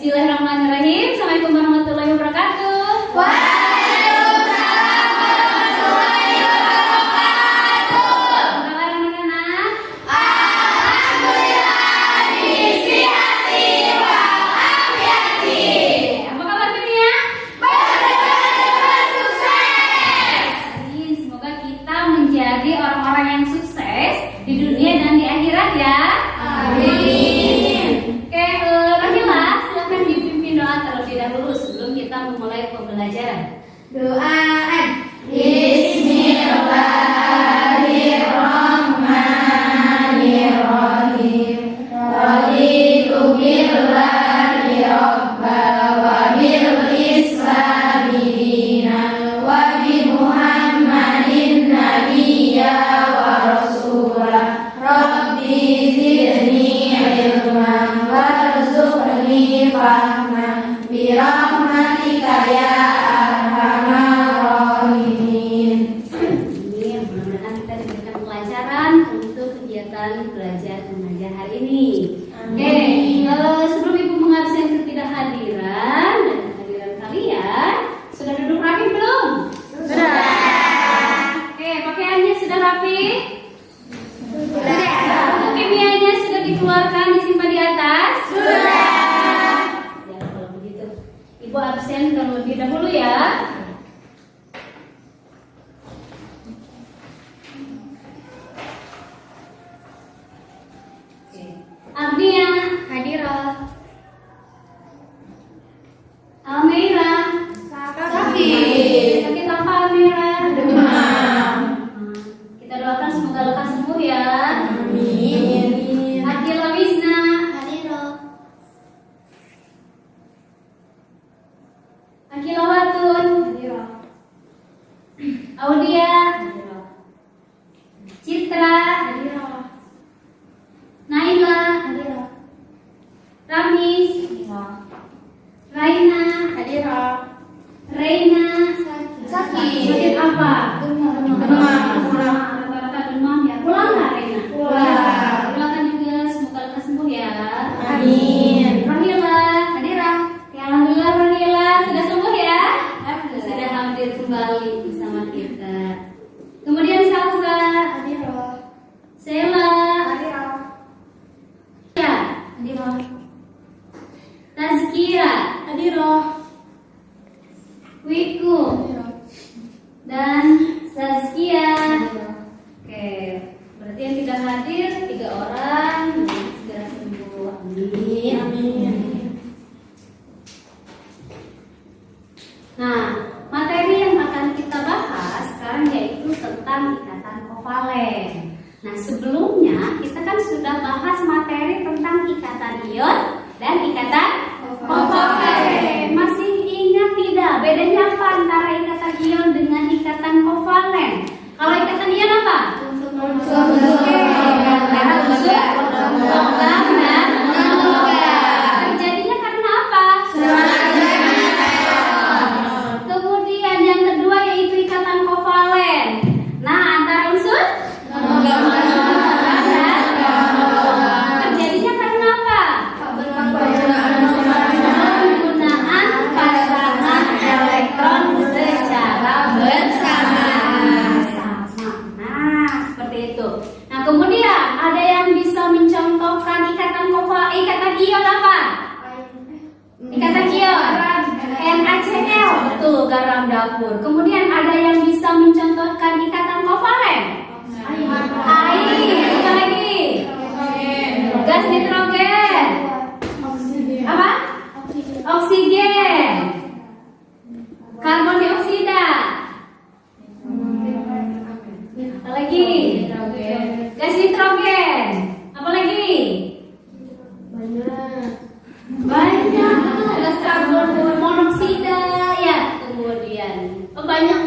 Bismillahirrahmanirrahim. Assalamualaikum warahmatullahi wabarakatuh. Waalaikumsalam warahmatullahi wabarakatuh. Apa kabar anak-anak? Alhamdulillah bisihati walafiati. Apa kabar dunia? Berteman sukses. Amin. Semoga kita menjadi orang-orang yang sukses di dunia dan di akhirat ya. Amin. Oke, Rahila, silakan dipimpin doa terlebih dahulu sebelum kita memulai pembelajaran. Doaan. Bismillahirrahmanirrahim. Raditu billahi rabba wa bil islami dinan wa bi Muhammadin nabiyya wa rasulah. Rabbi zidni ilman warzuqni fahman bi rahmatika ya arhamar rahimin. Ini mudah-mudahan kita diberikan kelancaran untuk kegiatan belajar mengajar hari ini. Oke, sebelum Ibu mengabsen ketidakhadiran dan kehadiran kalian, sudah duduk rapi belum? Sudah. Oke, pakaiannya sudah rapi? Sudah. Buku kimianya sudah dikeluarkan, disimpan di atas? Sudah. Ya, kalau begitu, Ibu absen terlebih dahulu ya. Agnia hadirah. Almeira Sakit. sakit apa Almeira? Demam. Kita doakan semoga lekas sembuh ya. Amin. Akila Wisna Akila Watun Audia Citra Naila Ramis Raina Reina sakit apa? Demam. Rata-rata demam ya. Pulang nggak Reina? Pulang. Pulangkan juga semoga lekas sembuh ya. Amin. Rahila ya, alhamdulillah Rahila sudah sembuh ya. Sudah hadir kembali bersama kita. Kemudian Salsa, Sela, ya, Tazkira, Wiku, dan Saskia. Oke, berarti yang tidak hadir 3 orang segera sembuh. Amin. Nah, materi yang akan kita bahas sekarang yaitu tentang ikatan kovalen. Nah, sebelumnya kita kan sudah bahas materi tentang ikatan ion dan ikatan kovalen. Masih ingat tidak bedanya apa antara ikatan ion dengan ikatan kovalen? Kalau ikatan ion apa? Karena unsur logam dan non-logam. Terjadinya karena apa? Kemudian yang kedua yaitu ikatan kovalen. Nah, antara unsur logam dan non-logam. Terjadinya karena apa? Penggunaan pasangan elektron secara bersama. Nah, seperti itu. Nah, kemudian ada yang bisa mencontohkan ikatan ion apa? Ikatan ion NaCl, tuh garam dapur. Kemudian ada yang bisa mencontohkan ikatan kovalen? Air. Apa lagi? Gas nitrogen. Apa? Oksigen. Karbon dioksida. Apa lagi? Gas nitrogen. Apa lagi? Banyak. Gas karbon monoksida ya. Kemudian banyak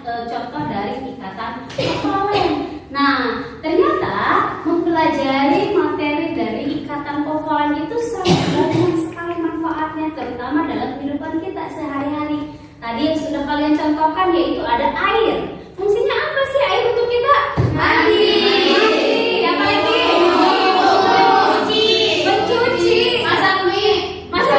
contoh dari ikatan kovalen. Nah, ternyata mempelajari materi dari ikatan kovalen itu sangat banyak sekali manfaatnya, terutama dalam kehidupan kita sehari-hari. Tadi yang sudah kalian contohkan yaitu ada air. Fungsinya apa sih air untuk kita? Mandi. Apa lagi? Mencuci. Masak mie. Masak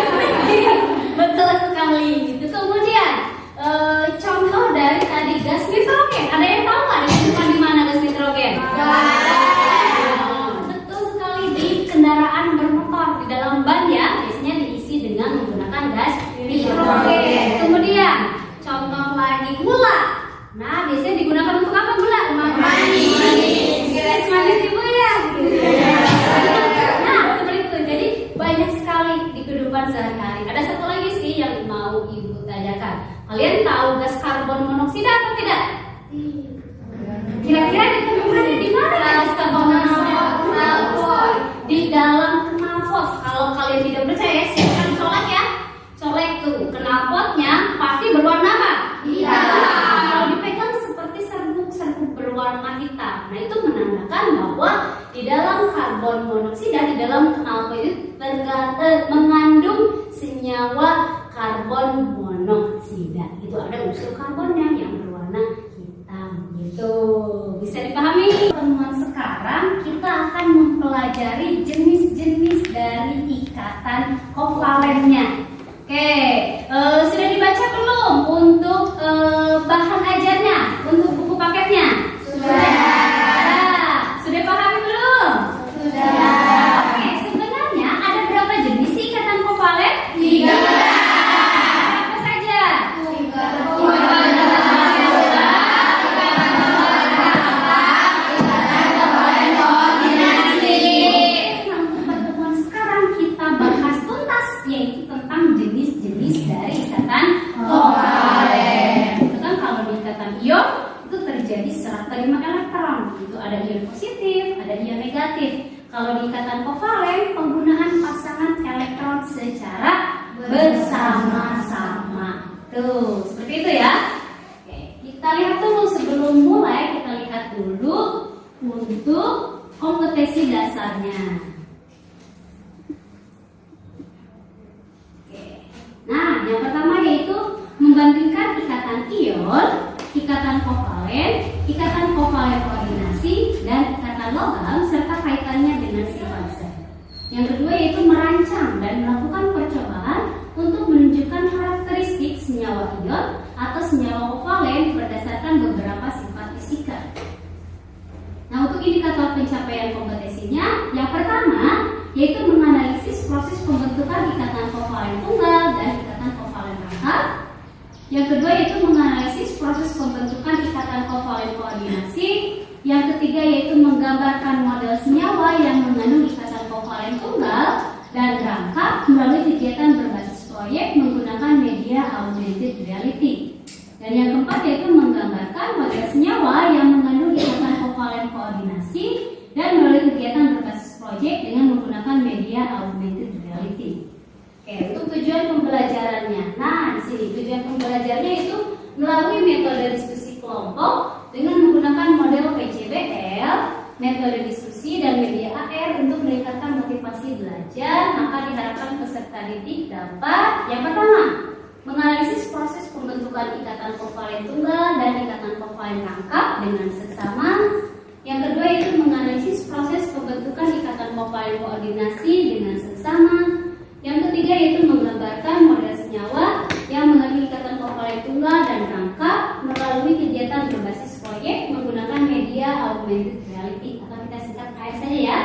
kehidupan sehari-hari. Ada satu lagi sih yang mau Ibu tanyakan. Kalian tahu gas karbon monoksida atau tidak? Kira-kira ditemukannya di mana gas karbon monoksida? Di dalam knalpot. Kalau kalian tidak percaya, silakan colek ya. Colek tuh, knalpotnya pasti berwarna apa? Hitam. Kalau dipegang seperti serbuk-serbuk berwarna hitam. Nah, itu menandakan bahwa di dalam karbon monoksida, di dalam knalpot itu mengandung senyawa karbon monoksida. Itu ada unsur karbonnya yang berwarna hitam gitu. Bisa dipahami? Pertemuan sekarang kita akan mempelajari jenis-jenis dari ikatan kovalennya. Oke, sudah dibaca belum untuk bahan ajarnya, untuk buku paketnya? Sudah pahami belum? Oke, sebenarnya ada berapa jenis sih ikatan kovalen? 3. Apa saja? Pertemuan sekarang kita bahas tuntas, yaitu tentang jenis-jenis dari ikatan kovalen. Itu kan kalau di ikatan ion itu terjadi serah terima elektron. Itu ada ion positif, ada ion negatif. Kalau di ikatan kovalen, penggunaan pasangan elektron secara bersama-sama. Tuh, seperti itu ya. Oke, kita lihat dulu sebelum mulai, kita lihat dulu untuk kompetensi dasarnya. Oke. Nah, yang pertama yaitu membandingkan ikatan ion, ikatan kovalen koordinasi, dan ikatan logam serta kaitannya dengan sifat zat. Yang kedua yaitu merancang dan melakukan percobaan untuk menunjukkan karakteristik senyawa ion atau senyawa kovalen berdasarkan beberapa sifat fisika. Nah, untuk indikator pencapaian kompetensinya, yang pertama yaitu menganalisis proses pembentukan ikatan kovalen tunggal dan ikatan kovalen rangkap. Yang kedua yaitu menganalisis proses pembentukan ikatan kovalen koordinasi. Yang ketiga yaitu menggambarkan model senyawa yang mengandung ikatan kovalen tunggal dan rangkap melalui kegiatan berbasis proyek menggunakan media augmented reality. Dan yang keempat yaitu menggambarkan model senyawa yang mengandung ikatan kovalen koordinasi dan melalui kegiatan berbasis proyek dengan menggunakan media augmented reality. Oke, untuk tujuan pembelajarannya. Nah, di sini tujuan pembelajarannya itu melalui metode diskusi kelompok dengan menggunakan model PJBL, metode diskusi dan media AR untuk meningkatkan motivasi belajar. Maka diharapkan peserta didik dapat yang pertama menganalisis proses pembentukan ikatan kovalen tunggal dan ikatan kovalen rangkap dengan seksama. Yang kedua yaitu menganalisis proses pembentukan ikatan kovalen koordinasi dengan seksama. Yang ketiga yaitu menggambarkan model senyawa yang mengandung ikatan kovalen tunggal dan rangkap melalui kegiatan berbasis proyek menggunakan media augmented reality atau kita singkat AR saja ya.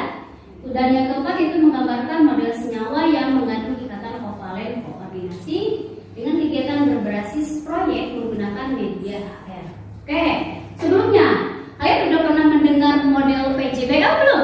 Dan yang keempat itu menggambarkan model senyawa yang mengandung ikatan kovalen koordinasi dengan kegiatan berbasis proyek menggunakan media AR. Oke, sebelumnya kalian sudah pernah mendengar model PJBL belum?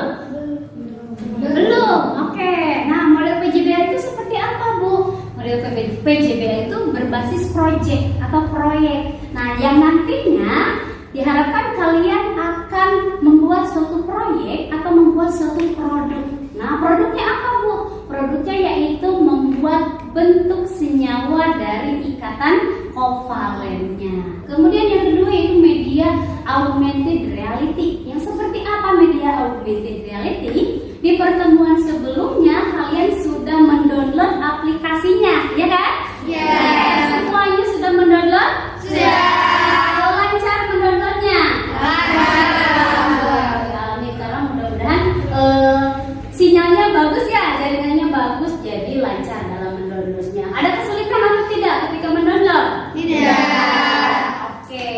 Belum. Oke. Nah, model PJBL itu seperti apa, Bu? Model PJBL itu berbasis proyek atau proyek. Nah, yang nantinya diharapkan kalian akan membuat suatu proyek atau membuat suatu produk. Nah, produknya apa, Bu? Produknya yaitu membuat bentuk senyawa dari ikatan kovalennya. Kemudian yang kedua yaitu media augmented reality. Yang seperti apa media augmented reality? Di pertemuan sebelumnya kalian sudah mendownload aplikasinya, ya kan? Iya. Semuanya sudah mendownload? Sudah. Lancar mendownloadnya? Alhamdulillah. Karena mudah-mudahan sinyalnya bagus ya, jaringannya bagus, jadi lancar dalam mendownloadnya. Ada kesulitan atau tidak ketika mendownload? Tidak. Oke.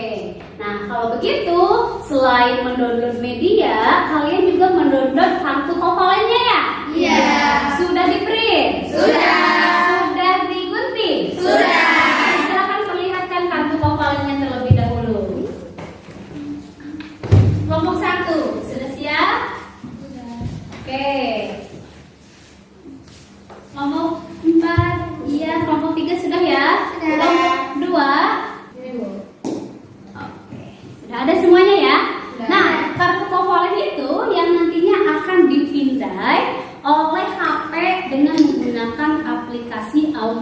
Nah, kalau begitu, selain mendownload media, kalian juga mendownload kartu kovalennya ya? Iya. Sudah di-print? Sudah. Sudah digunting? Sudah. Silakan perlihatkan kartu kovalennya terlebih dahulu. Kelompok 1, sudah siap? Sudah. Oke. Kelompok 4.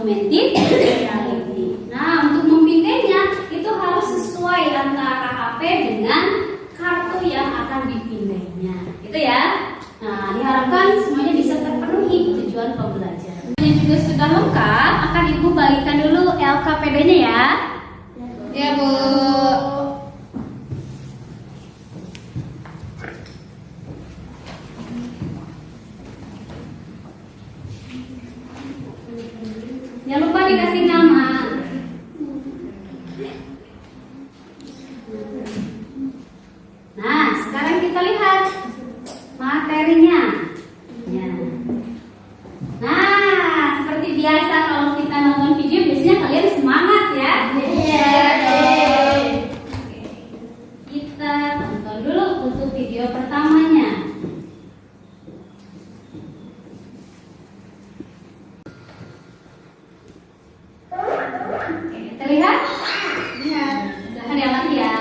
augmented reality. Nah, untuk memindainya itu harus sesuai antara HP dengan kartu yang akan dipindainya. Gitu ya. Nah, diharapkan semuanya bisa terpenuhi tujuan pembelajaran. Ini juga sudah lengkap, akan Ibu bagikan dulu LKPD-nya ya. Ya, Bu. Jangan lupa dikasih nama. Nah, sekarang kita lihat materinya. Ya. Nah, seperti biasa kalau kita nonton video biasanya kalian semangat ya. Kita tonton dulu untuk video pertamanya. Oke, terlihat? Lihat. Silahkan diamati ya.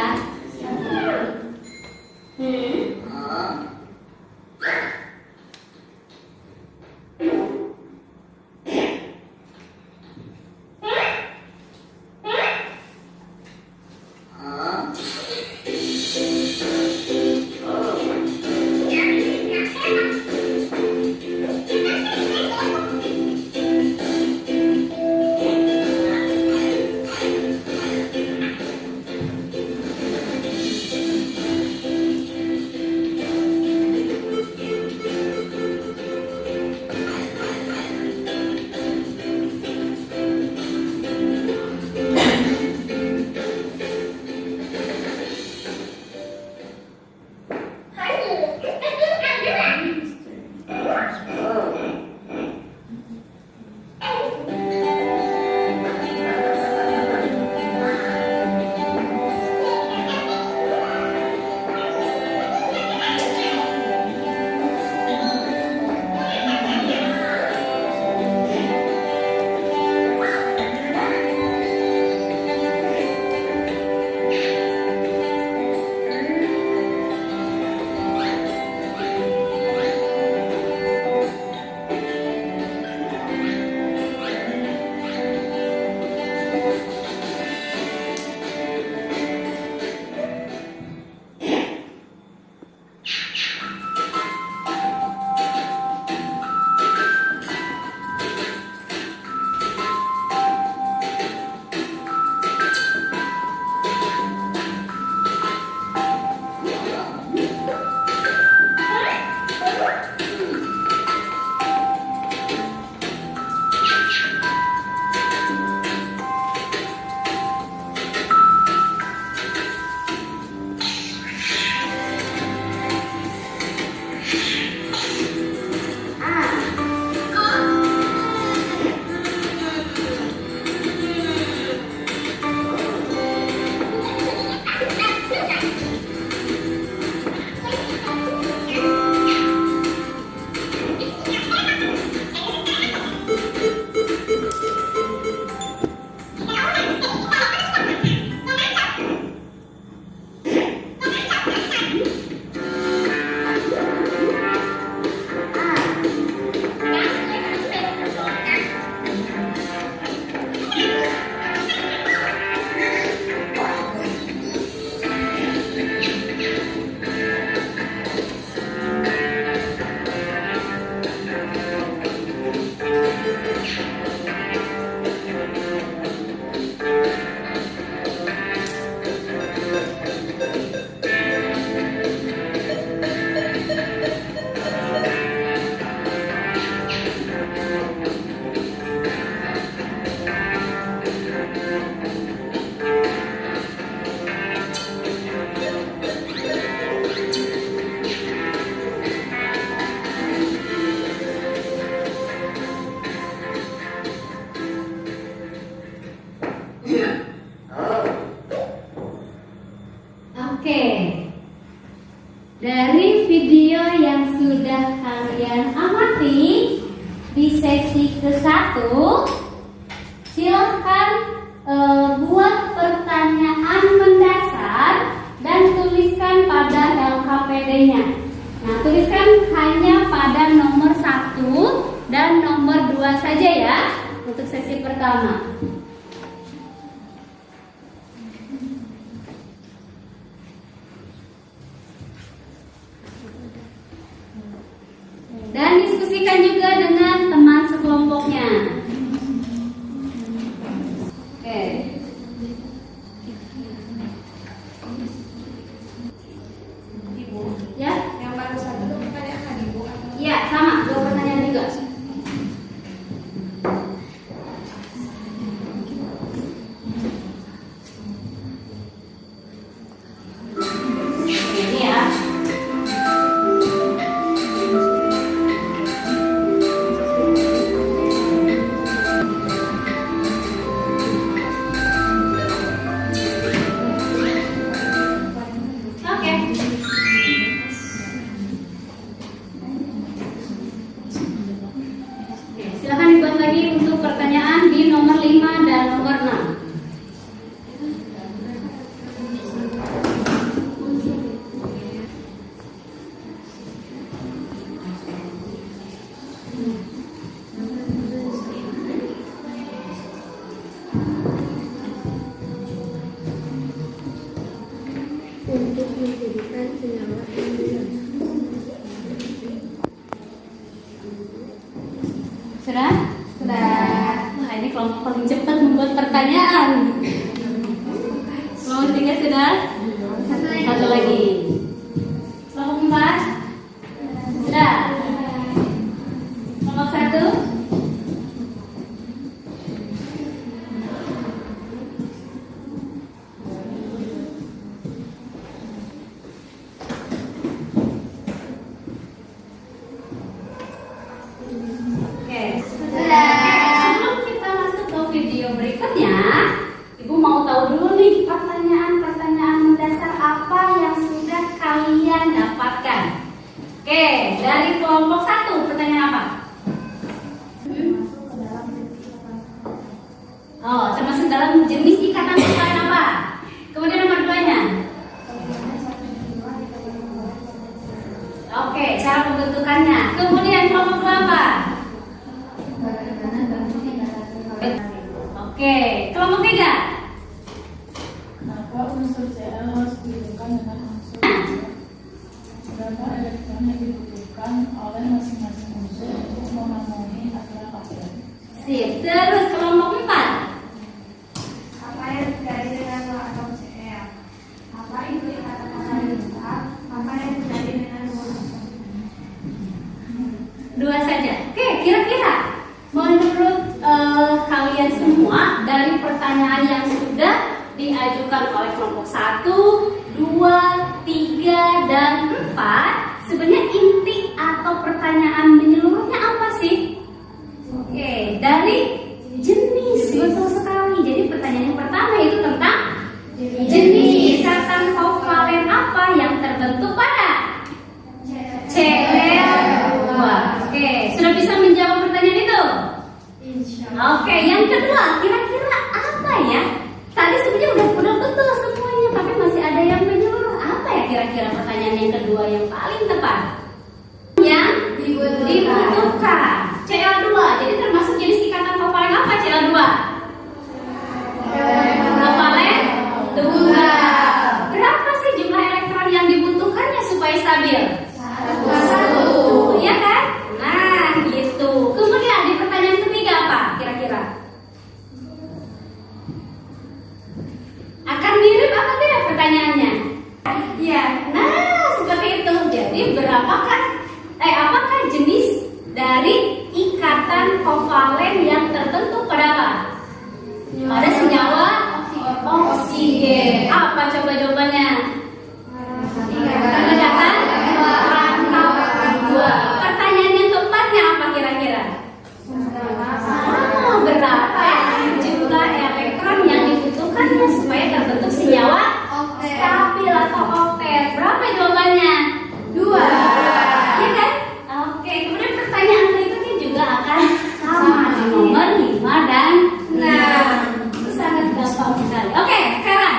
Oke, dari video yang sudah kalian amati di sesi ke-1, silahkan buat pertanyaan mendasar dan tuliskan pada LKPD-nya. Nah, tuliskan hanya pada nomor 1 dan nomor 2 saja ya. untuk sesi pertama. Dan diskusikan juga dengan teman sekelompoknya. Oke. Ya, Yang baru satu itu pertanyaan kan Ibu? iya sama, 2 pertanyaan juga. Ini ya. Oke. Silakan dibuat lagi untuk pertanyaan di nomor 5 dan nomor 6. Untuk menjadikan senyawa amonium. Sudah? Sudah. Nah, ini kelompok paling cepat membuat pertanyaan. Kelompok 3 sudah? Satu lagi. Kelompok 4? Sudah? Kelompok 1? Oke. Sebelum kita masuk ke video berikutnya, Ibu mau tahu dulu nih pertanyaan-pertanyaan mendasar apa yang sudah kalian dapatkan. Oke, dari kelompok 1 pertanyaan apa? Oh, termasuk dalam jenis ikatan kovalent apa? Kemudian nomor 2-nya? Oke, cara pembentukannya. Kemudian kelompok 2 apa? Oke, kelompok 3. Kenapa unsur Cl harus dihidupkan dengan unsur berapa elektron yang dibutuhkan oleh masing-masing unsur untuk memenuhi aturan Covalent? Sip. Terus kelompok 4. Apa yang terjadi dengan dua atom Cl? Apa itu ikatan kovalentitas? Apa yang terjadi dengan dua atom? 2 saja. Oke, kira-kira menurut kalian semua dari pertanyaan yang sudah diajukan oleh kelompok 1, 2, 3, dan 4, sebenarnya inti atau pertanyaan menyeluruhnya apa sih? Oke, dari jenis, betul sekali. Jadi pertanyaan yang pertama itu tentang jenis ikatan kovalen apa yang terbentuk pada Cl2. Oke, sudah bisa menjawab pertanyaan itu? Oke, yang kedua, kira-kira apa ya? Tadi sebenarnya udah betul semuanya, tapi masih ada yang menyeluruh. Apa ya kira-kira pertanyaan yang kedua yang paling tepat? Yang dibutuhkan. Cl2. Jadi termasuk jenis ikatan kovalen apa Cl2? Kovalen tunggal. Berapa sih jumlah elektron yang dibutuhkannya supaya stabil? 1. Ya kan? Nah, gitu. Kemudian di pertanyaan ketiga apa kira-kira? Akan mirip apa tidak pertanyaannya? Iya. Nah, seperti itu. Jadi apakah jenis dari ikatan kovalen yang tertentu pada apa? Pada senyawa oksigen. Apa coba jawabannya? Ikatan rangkap dua. Pertanyaan yang keempatnya apa kira-kira? Berapa jumlah elektron yang dibutuhkannya supaya terbentuk senyawa stabil atau oktet? Berapa jawabannya? 2. Ya kan? Oke, kemudian pertanyaan berikutnya juga akan sama di nomor 5 dan 6. Itu sangat gampang sekali. Oke, sekarang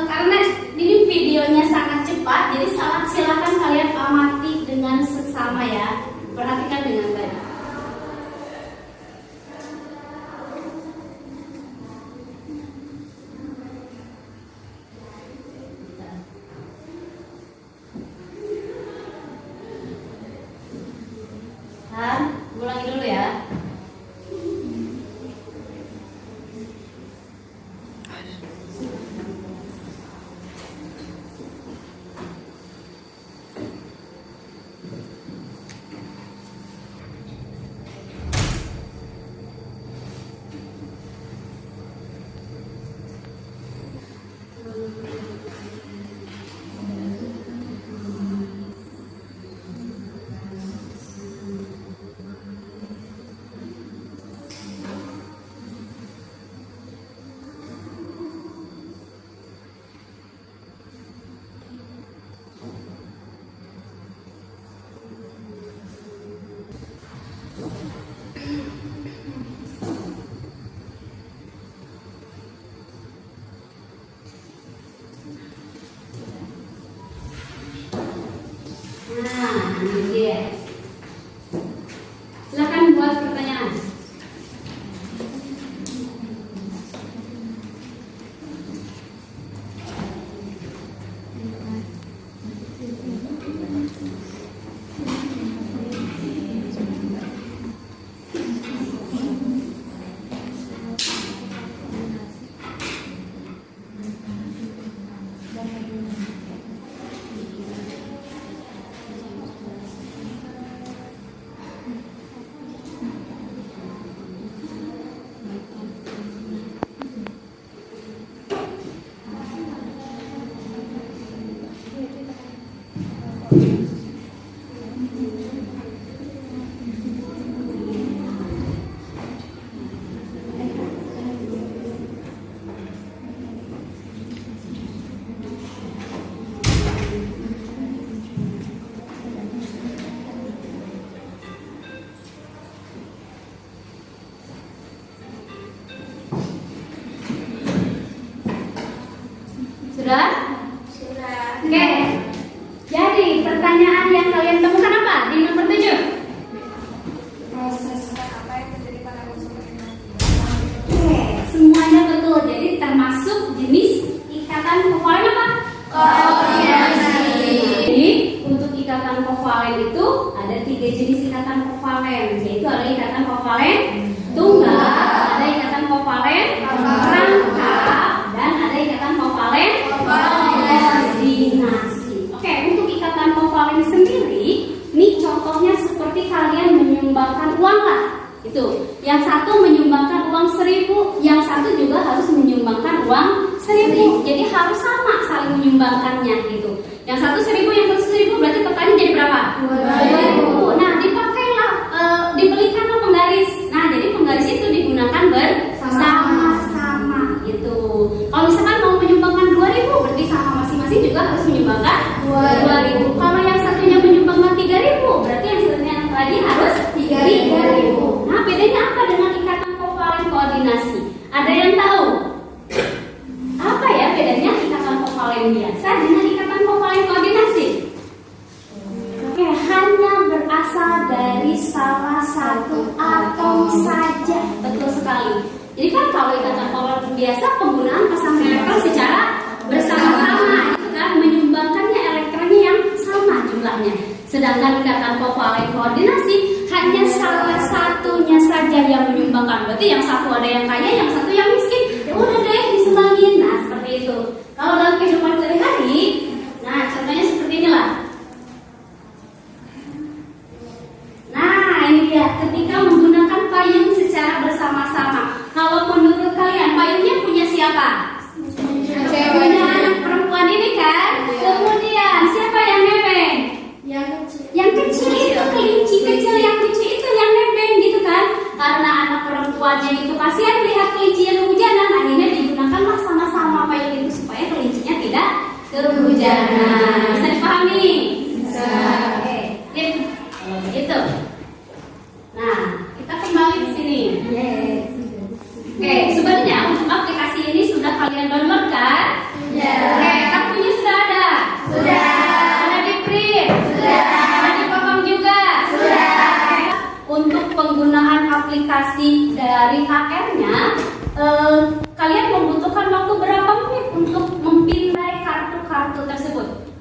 karena ini videonya sangat cepat, jadi silakan kalian amati dengan seksama ya. Perhatikan dengan baik. Jadi untuk ikatan kovalen itu ada 3 jenis ikatan kovalen, yaitu ada ikatan kovalen tunggal, ada ikatan kovalen rangkap, dan ada ikatan kovalen koordinasi. Oke, untuk ikatan kovalen sendiri, ini contohnya seperti kalian menyumbangkan uang lah. Itu, yang satu menyumbangkan uang 1.000, yang satu juga harus menyumbangkan uang 1.000. Jadi harus sama saling menyumbangkannya gitu. Yang satu 1.000, yang satu 1.000, berarti totalnya jadi berapa? 2.000. Nah, dipakailah, dibelikanlah penggaris. Nah, jadi penggaris itu digunakan bersama-sama gitu. Kalau misalkan mau menyumbangkan 2.000, berarti sama masing-masing juga harus menyumbangkan 2.000. Kalau yang satunya menyumbangkan 3.000, berarti yang satunya lagi harus 3.000. Nah, bedanya apa dengan ikatan kovalen koordinasi? Ada yang tahu? Apa ya bedanya ikatan kovalen biasa dengan ikatan kovalen koordinasi? Oke, hanya berasal dari salah satu atom saja. Betul sekali. Jadi kan kalau ikatan kovalen biasa penggunaan pasang elektron secara bersama-sama, itu kan menyumbangkannya elektronnya yang sama jumlahnya. Sedangkan ikatan kovalen koordinasi hanya salah satunya saja yang menyumbangkan. Berarti yang satu ada yang kaya, yang satu yang miskin. Ya udah deh disumbangin. Nah, seperti itu. Kalau dalam kehidupan sehari-hari, nah contohnya seperti inilah. Nah, ini dia. Ketika menggunakan payung secara bersama-sama. Kalau menurut kalian payungnya punya siapa? Punya anak perempuan ini kan. Kemudian siapa yang nebeng? Yang kecil itu kelinci kecil, yang kecil itu yang nebeng gitu kan. Karena anak perempuannya itu kasihan lihat kelinci yang kehujanan, akhirnya digunakanlah sama-sama payung itu supaya kelincinya tidak kehujanan. Bisa dipahami? Bisa. Oke, gitu. Nah, kita kembali ke sini. Oke, sebenarnya untuk aplikasi ini sudah kalian download kan? Oke, kartunya sudah ada? Sudah. Sudah di print? Sudah. Untuk penggunaan aplikasi dari HR-nya, kalian membutuhkan waktu berapa menit untuk mempindai kartu-kartu tersebut?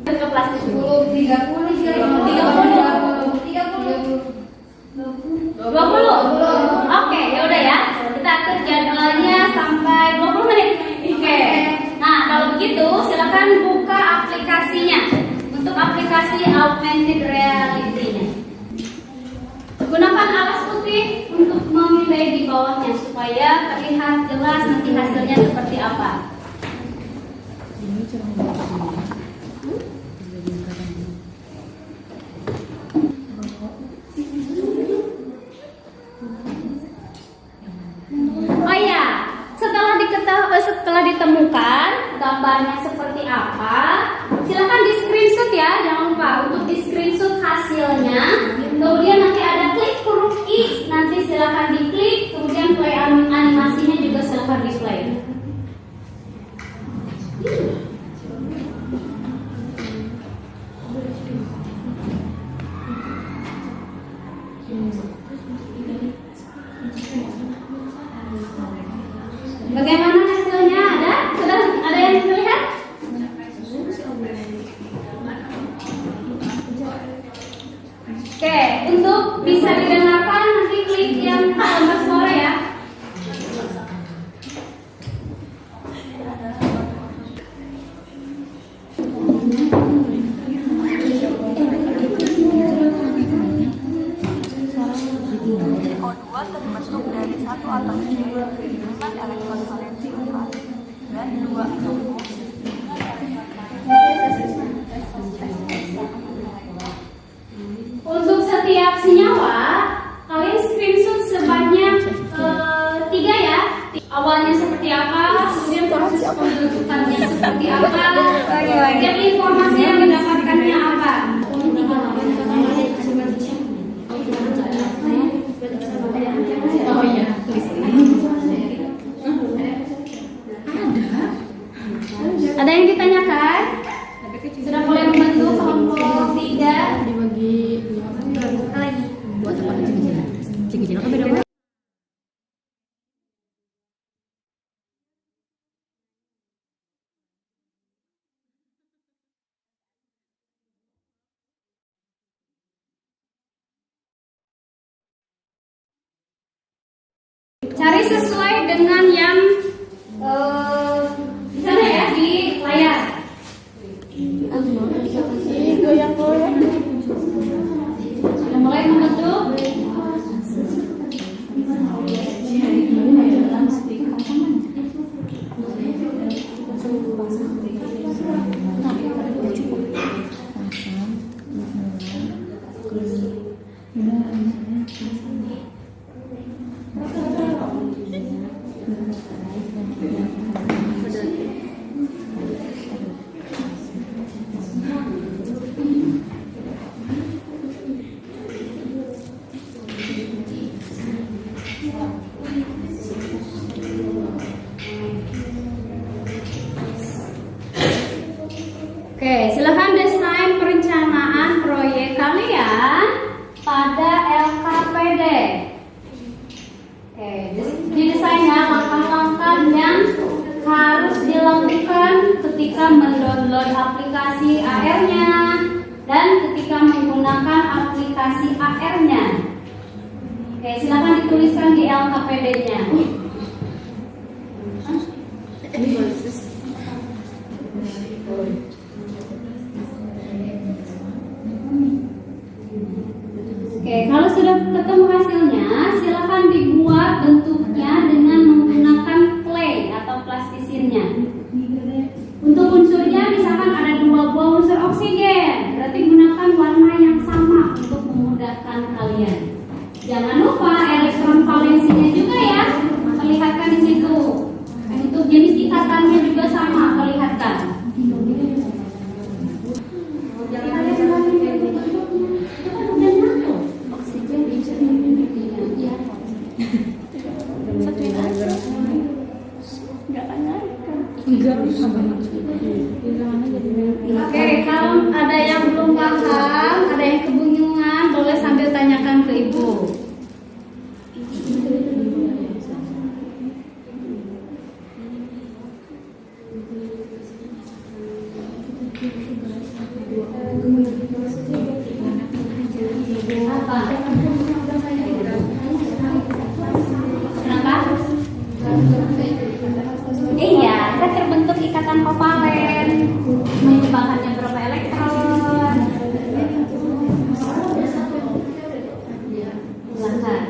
Ke kelas 10, 30, 20. Oke, ya udah ya. Kita atur jadwalnya sampai 20 menit. Oke. Nah, kalau begitu silakan buka aplikasinya. Untuk aplikasi augmented reality-nya. Gunakan alas putih untuk memilih di bawahnya supaya terlihat jelas nanti hasilnya seperti apa. Oh ya, setelah ditemukan gambarnya seperti apa, silakan di screenshot ya, jangan lupa untuk di screenshot hasilnya. Kemudian nanti ada klik huruf I, nanti silakan diklik, kemudian play animasinya juga silakan di play. Bagaimana hasilnya? Sudah ada yang terlihat? Oke, untuk bisa didengarkan nanti klik yang gambar suara ya. O2 terbentuk dari satu atom helium dengan elektron valensi 4 dan 2 atom Untuk setiap senyawa, kalian screenshot sebanyak 3 ya. Awalnya seperti apa, kemudian proses pembentukannya seperti apa, dan informasi yang didapatkannya apa. Oh iya, ada yang ditanyakan? Sudah mulai membentuk kelompok 3. Buat apa cik-cilan kan beda. Cari sesuai dengan yang di sana ya, di layar. Goyang-goyang. Sudah mulai membentuk. Oke, silakan desain perencanaan proyek kalian pada LKPD. Oke, didesainnya langkah-langkah yang harus dilakukan ketika mendownload aplikasi AR-nya dan ketika menggunakan aplikasi AR-nya. Oke, silakan dituliskan di LKPD-nya. Oke, kalau sudah ketemu hasilnya, silakan dibuat bentuknya dengan menggunakan clay atau plastisinnya. Untuk unsurnya, misalkan ada 2 buah unsur oksigen, berarti gunakan warna yang sama untuk memudahkan kalian. Jangan lupa elektron valensinya juga ya, perlihatkan di situ. Untuk jenis ikatannya juga sama, perlihatkan. Oke, kalau ada yang belum paham, ada yang kebingungan, boleh sambil tanyakan ke ibu. Apa? Kenapa? Iya, kan terbentuk ikatan kovalen. Bahannya berapa elektron? Silahkan.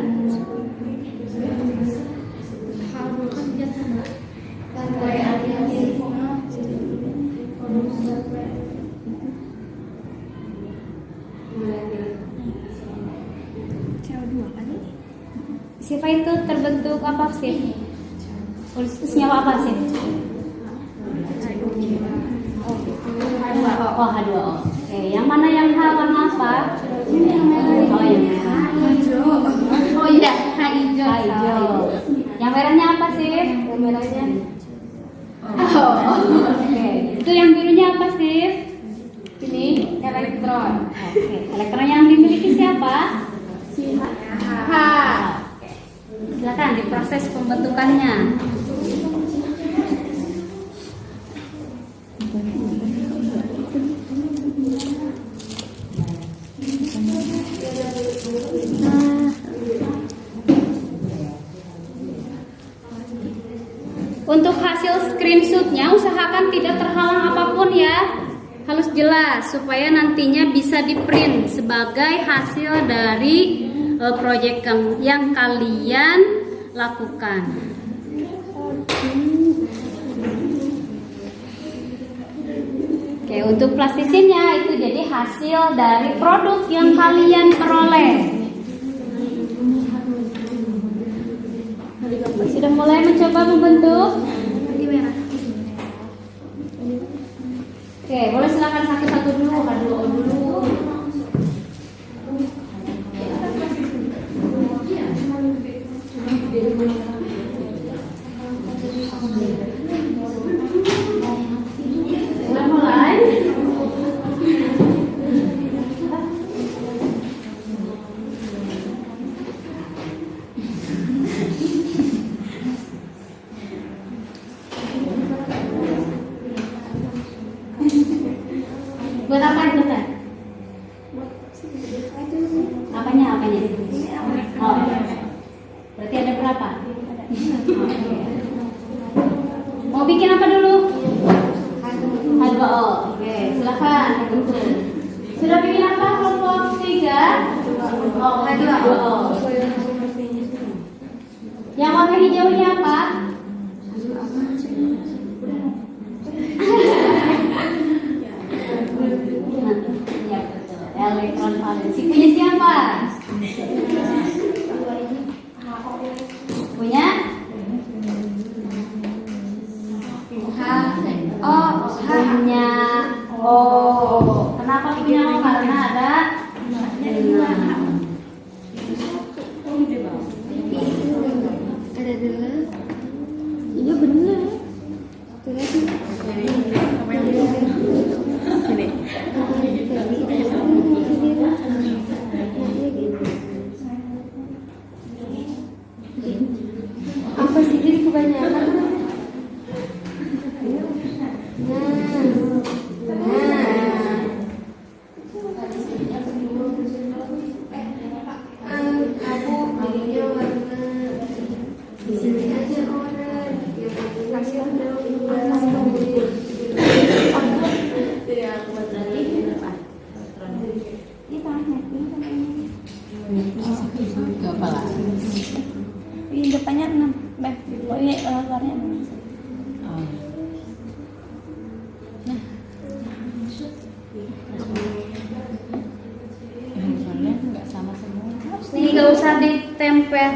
Siapa itu terbentuk apa sih? Senyawa apa sih? H2O. Oke, yang mana yang H warna apa? Oh, yang merah. Oh iya, H hijau. Yang merahnya apa sih? Yang merahnya. Oke. Itu yang birunya apa sih? Ini elektron. Oke. Elektron yang dimiliki siapa? H. Silakan diproses pembentukannya. Untuk hasil screenshotnya usahakan tidak terhalang apapun ya, harus jelas supaya nantinya bisa di-print sebagai hasil dari proyek yang kalian lakukan. Oke, untuk plastisinnya itu jadi hasil dari produk yang kalian peroleh. Sudah mulai mencoba membentuk? Oke, boleh silakan satu-satu dulu, H2O dulu. Sudah mulai? Buat apa itu kan? Mau bikin apa dulu? H2O. Oke, silakan. Sudah bikin apa kelompok 3? Oh, H2O. Yang warna hijaunya apa? Ya, betul. Elektron valensi. Punya siapa? Punya? Punya O. Kenapa punya O? Karena ada Iya benar. Apa sih jadi kebanyakan? Aku pilihnya warna di sini aja oranye. Kasih dong. Jadi aku buat lagi. Ini tanya, Kepala. ini depannya 6. Oh ini luarnya 6. Handphonenya nggak sama semua. ini nggak usah ditempel.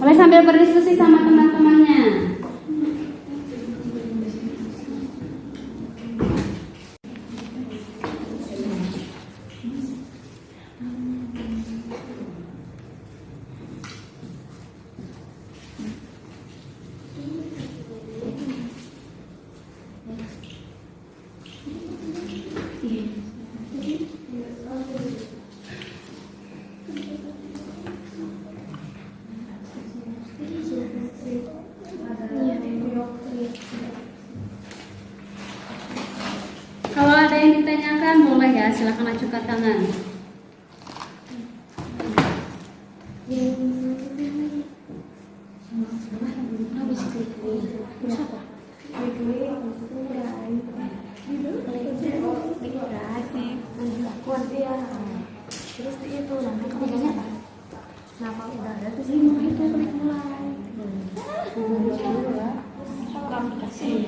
Boleh sambil berdiskusi sama teman-temannya. Kalau ada yang ditanyakan boleh ya, silakan ajukan tangan. Terus itu nama ketiganya apa? Nama udah ada terus ini itu klik mulai. Aplikasi.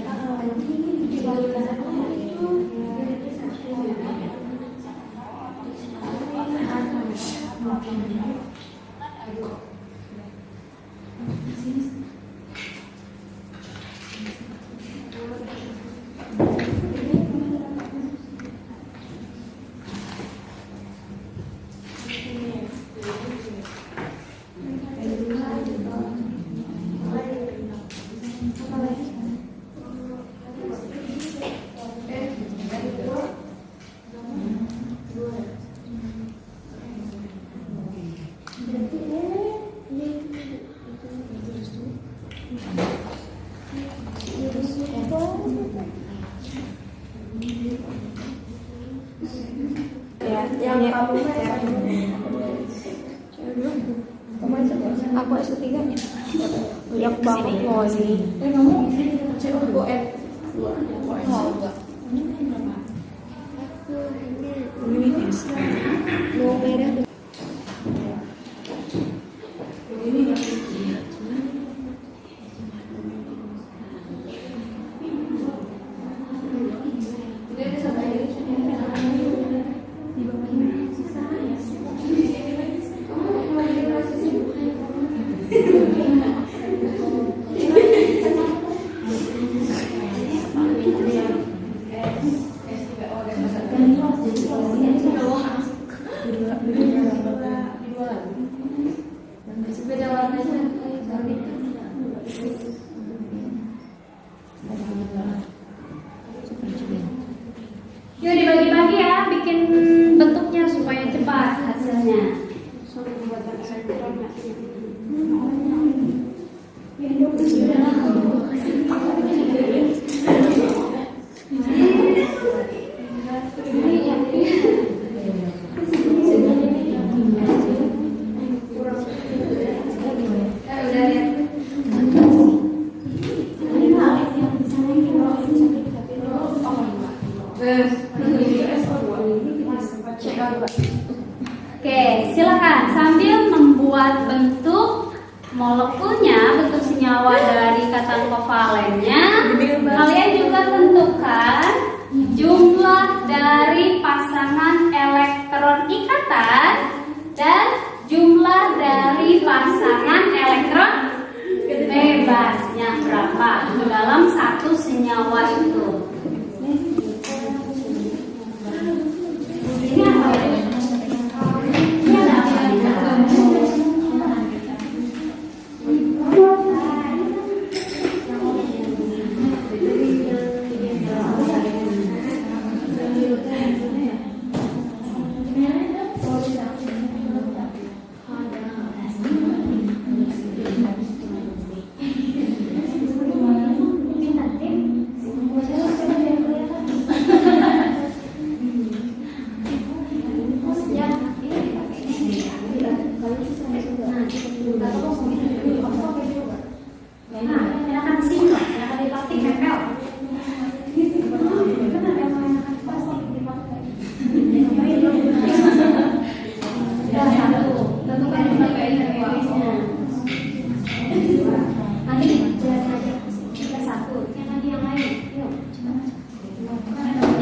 Yang kamu aku S3 nya banyak banget mau sih UN mau merah waktunya bentuk senyawa dari ikatan kovalennya, kalian juga tentukan jumlah dari pasangan elektron ikatan dan jumlah dari pasangan elektron bebasnya berapa dalam satu senyawa itu. Ini apa ya? Ini ada apa di dalam?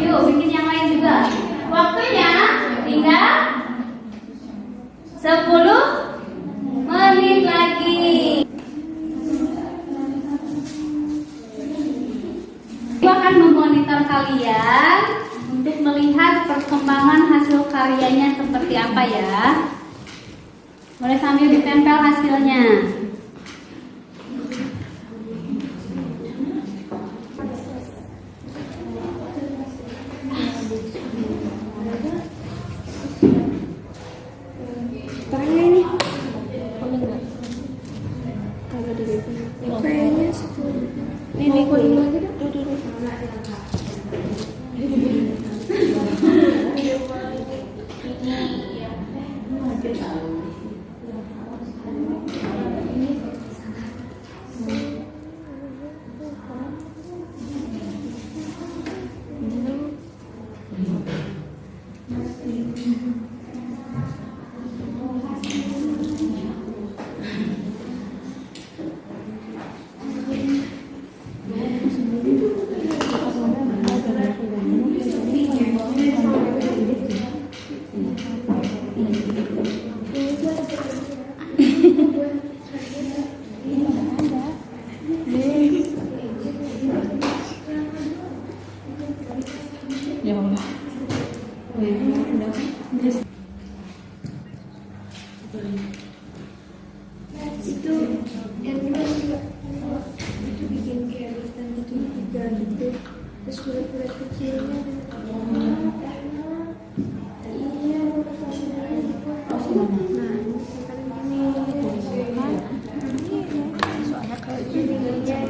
Yuk, bikin yang lain juga. Waktunya tinggal 10 menit lagi. Aku akan memonitor kalian untuk melihat perkembangan hasil karyanya seperti apa ya. Boleh sambil ditempel hasilnya. Ya Allah. Itu yang dua juga itu bikin kayak rutan gitu tiga gitu, terus kulit-kulit kecilnya iya soalnya kalau ini dia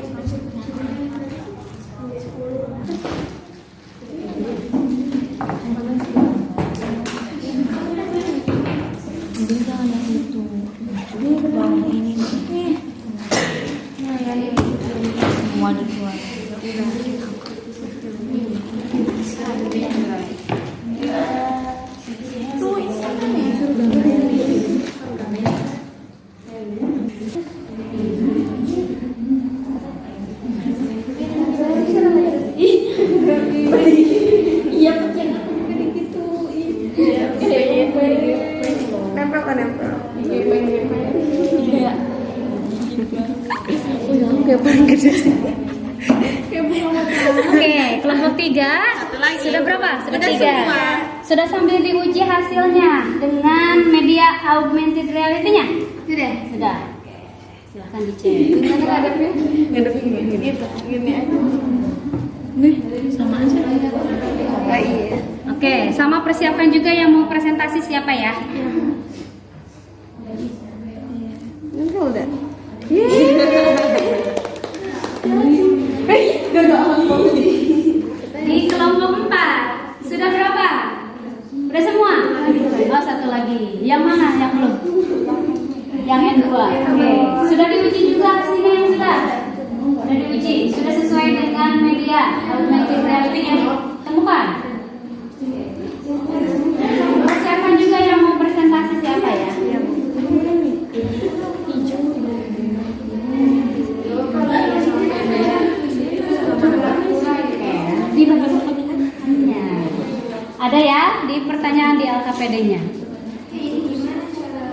Oke, kelompok 3 sudah berapa? Sudah 3. Sudah sambil diuji hasilnya dengan media augmented reality-nya? Sudah. Sudah. Silahkan dicek. Gimana ngadepnya? Ngadepnya gini aja. Nih, sama aja. iya. Oke, sama persiapkan juga yang mau presentasi siapa ya? Enggak udah. Di kelompok 4 sudah berapa? Udah semua? Oh, satu lagi. Yang mana yang belum? Yang kedua. Oke. Sudah diuji juga hasilnya yang sudah? Sudah diuji. Sudah sesuai dengan media augmented reality yang ditemukan? Persiapkan juga yang mau presentasi siapa ya? ya di pertanyaan di LKPD-nya. Gimana cara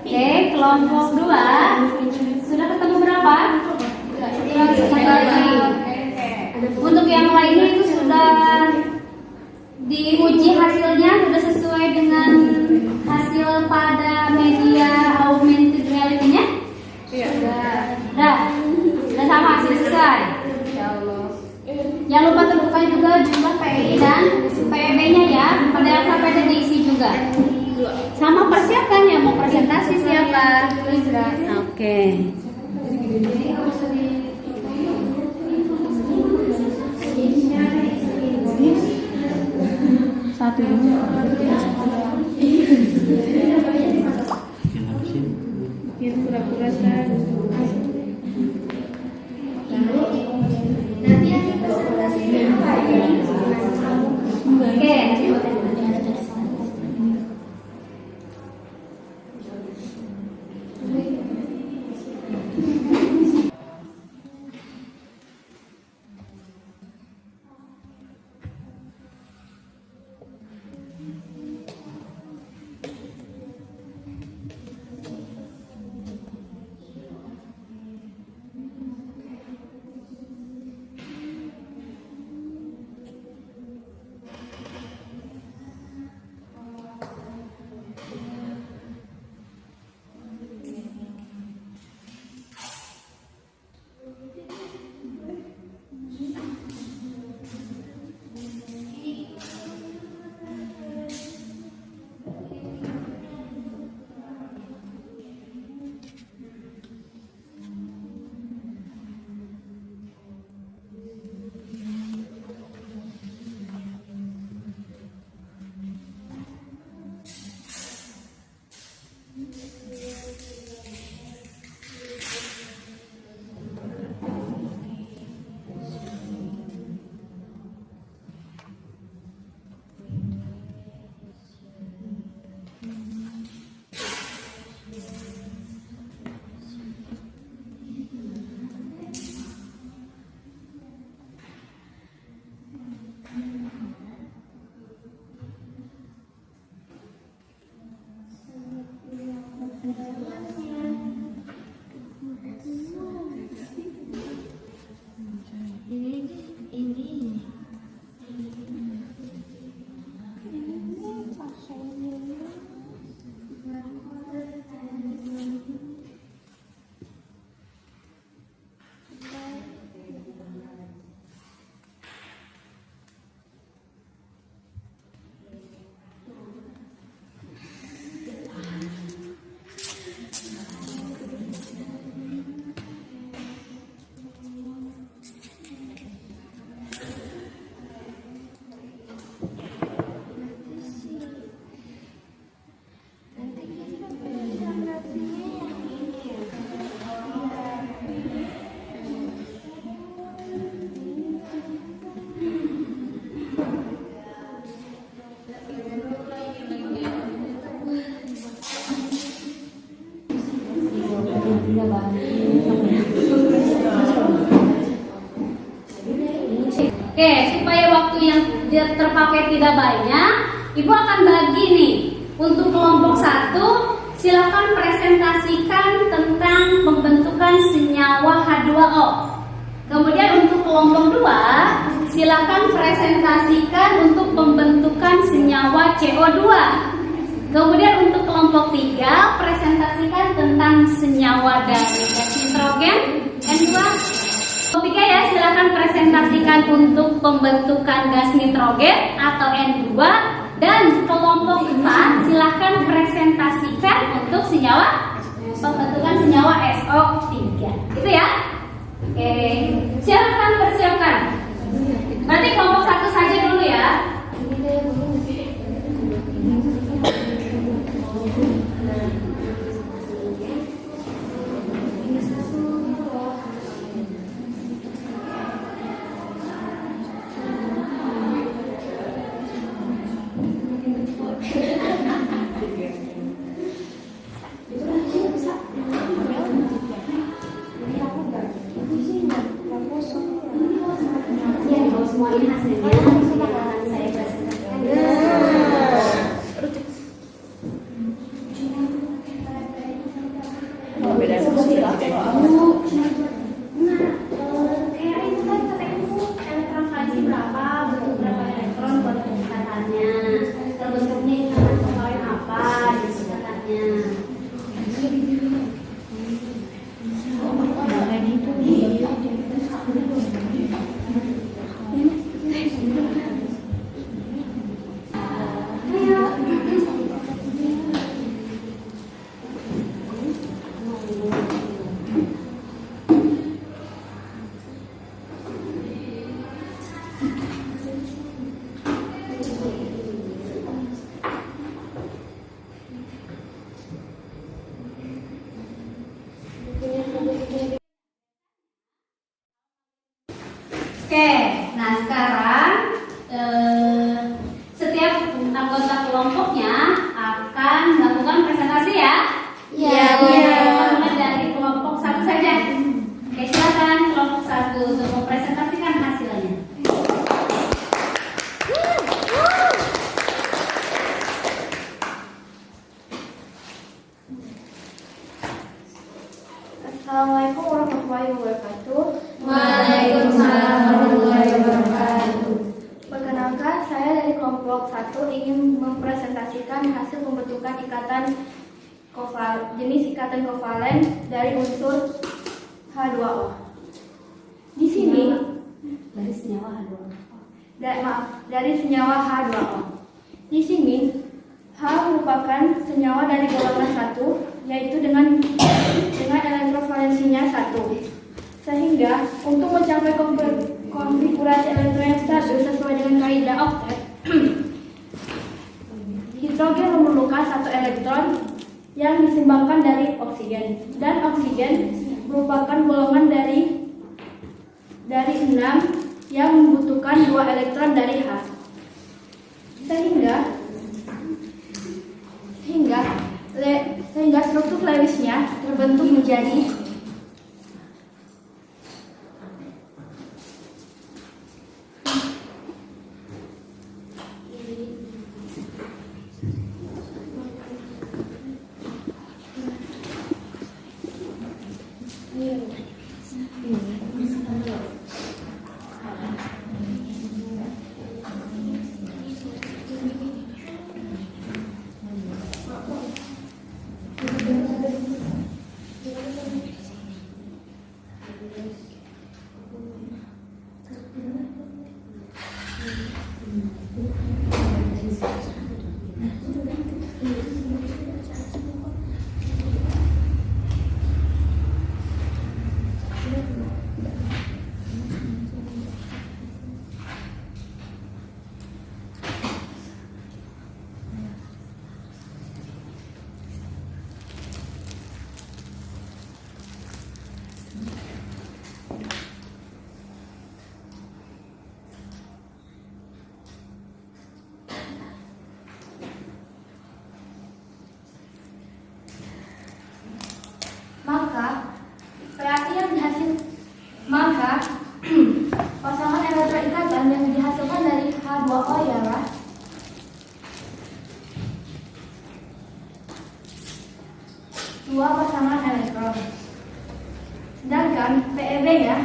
Oke, kelompok 2 sudah ketemu berapa? Sekali. Untuk yang lainnya itu sudah diuji hasilnya, sudah sesuai dengan hasil pada media augmented reality-nya? Iya. Sudah sama, hasil selesai. Jangan lupa tentukan juga jumlah PI dan PEB-nya ya. Pada LKPD diisi juga. Sama persiapkan ya, mau presentasi siapa? Oke. Satu. Ini pura-pura kan. nanti ada presentasinya apa ini? Oke. Oke, supaya waktu yang terpakai tidak banyak, Ibu akan bagi nih. Untuk kelompok 1, silakan presentasikan tentang pembentukan senyawa H2O. Kemudian untuk kelompok 2, silakan presentasikan untuk pembentukan senyawa CO2. Kemudian untuk kelompok 3, presentasikan tentang senyawa dari gas nitrogen N2. Kelompok 3 ya, silakan presentasikan untuk pembentukan gas nitrogen atau N2. Dan kelompok 4, silakan presentasikan untuk senyawa pembentukan senyawa SO3. Itu ya. Oke, silakan persiapkan. Berarti kelompok 1 saja dulu ya. Bu, kayak itu kan kata ibu elektron valensi berapa, bentuk berapa elektron buat ikatannya, terbentuknya ikatan kovalen apa, gitu katanya. Oke, nah sekarang setiap anggota kelompoknya akan melakukan presentasi ya. Iya, Mulai dari kelompok satu saja. Oke, silakan kelompok satu untuk mempresentasikan hasilnya. Assalamualaikum warahmatullahi wabarakatuh. Waalaikumsalam warahmatullahi wabarakatuh. Perkenalkan, saya dari kelompok 1 ingin mempresentasikan hasil pembentukan jenis ikatan kovalen dari unsur H2O. Di sini Dari senyawa H2O. dari senyawa H2O. Di sini H merupakan senyawa dari golongan 1, yaitu dengan elektrovalensinya 1. Sehingga untuk mencapai konfigurasi elektron yang stabil sesuai dengan kaidah oktet, hidrogen memerlukan 1 elektron yang disumbangkan dari oksigen, dan oksigen merupakan golongan dari 6 yang membutuhkan 2 elektron dari H. Sehingga struktur Lewisnya terbentuk menjadi pasangan elektron ikatan yang dihasilkan dari H2O ialah dua pasangan elektron. Sedangkan PEB-nya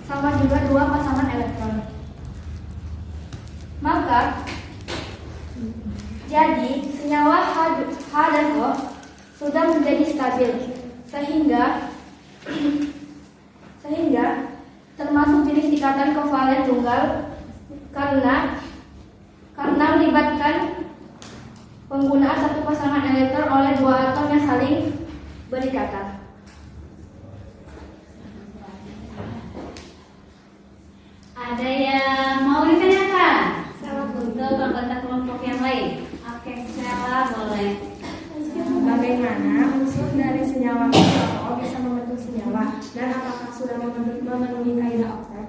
sama juga 2 pasangan elektron. Maka jadi senyawa H dan O sudah menjadi stabil sehingga termasuk jenis ikatan kovalen tunggal karena melibatkan penggunaan 1 pasangan elektron oleh 2 atom yang saling berikatan. Ada yang mau ditanyakan? Untuk anggota kelompok yang lain. Oke, Stella boleh. Bagaimana unsur dari senyawa H2O bisa membentuk senyawa dan apakah sudah memenuhi kaidah oktet?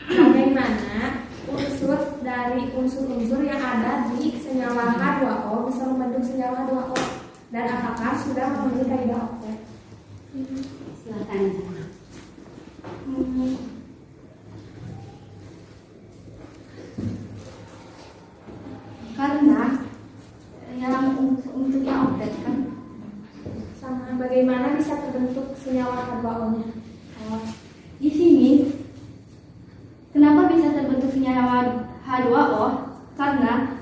Bagaimana unsur dari unsur-unsur yang ada di senyawa H2O bisa membentuk senyawa H2O dan apakah sudah memenuhi kaidah oktet? Silakan. Karena yang untuknya oktet kan Sama bagaimana senyawa H2O-nya? Di sini kenapa bisa terbentuk senyawa H2O? Karena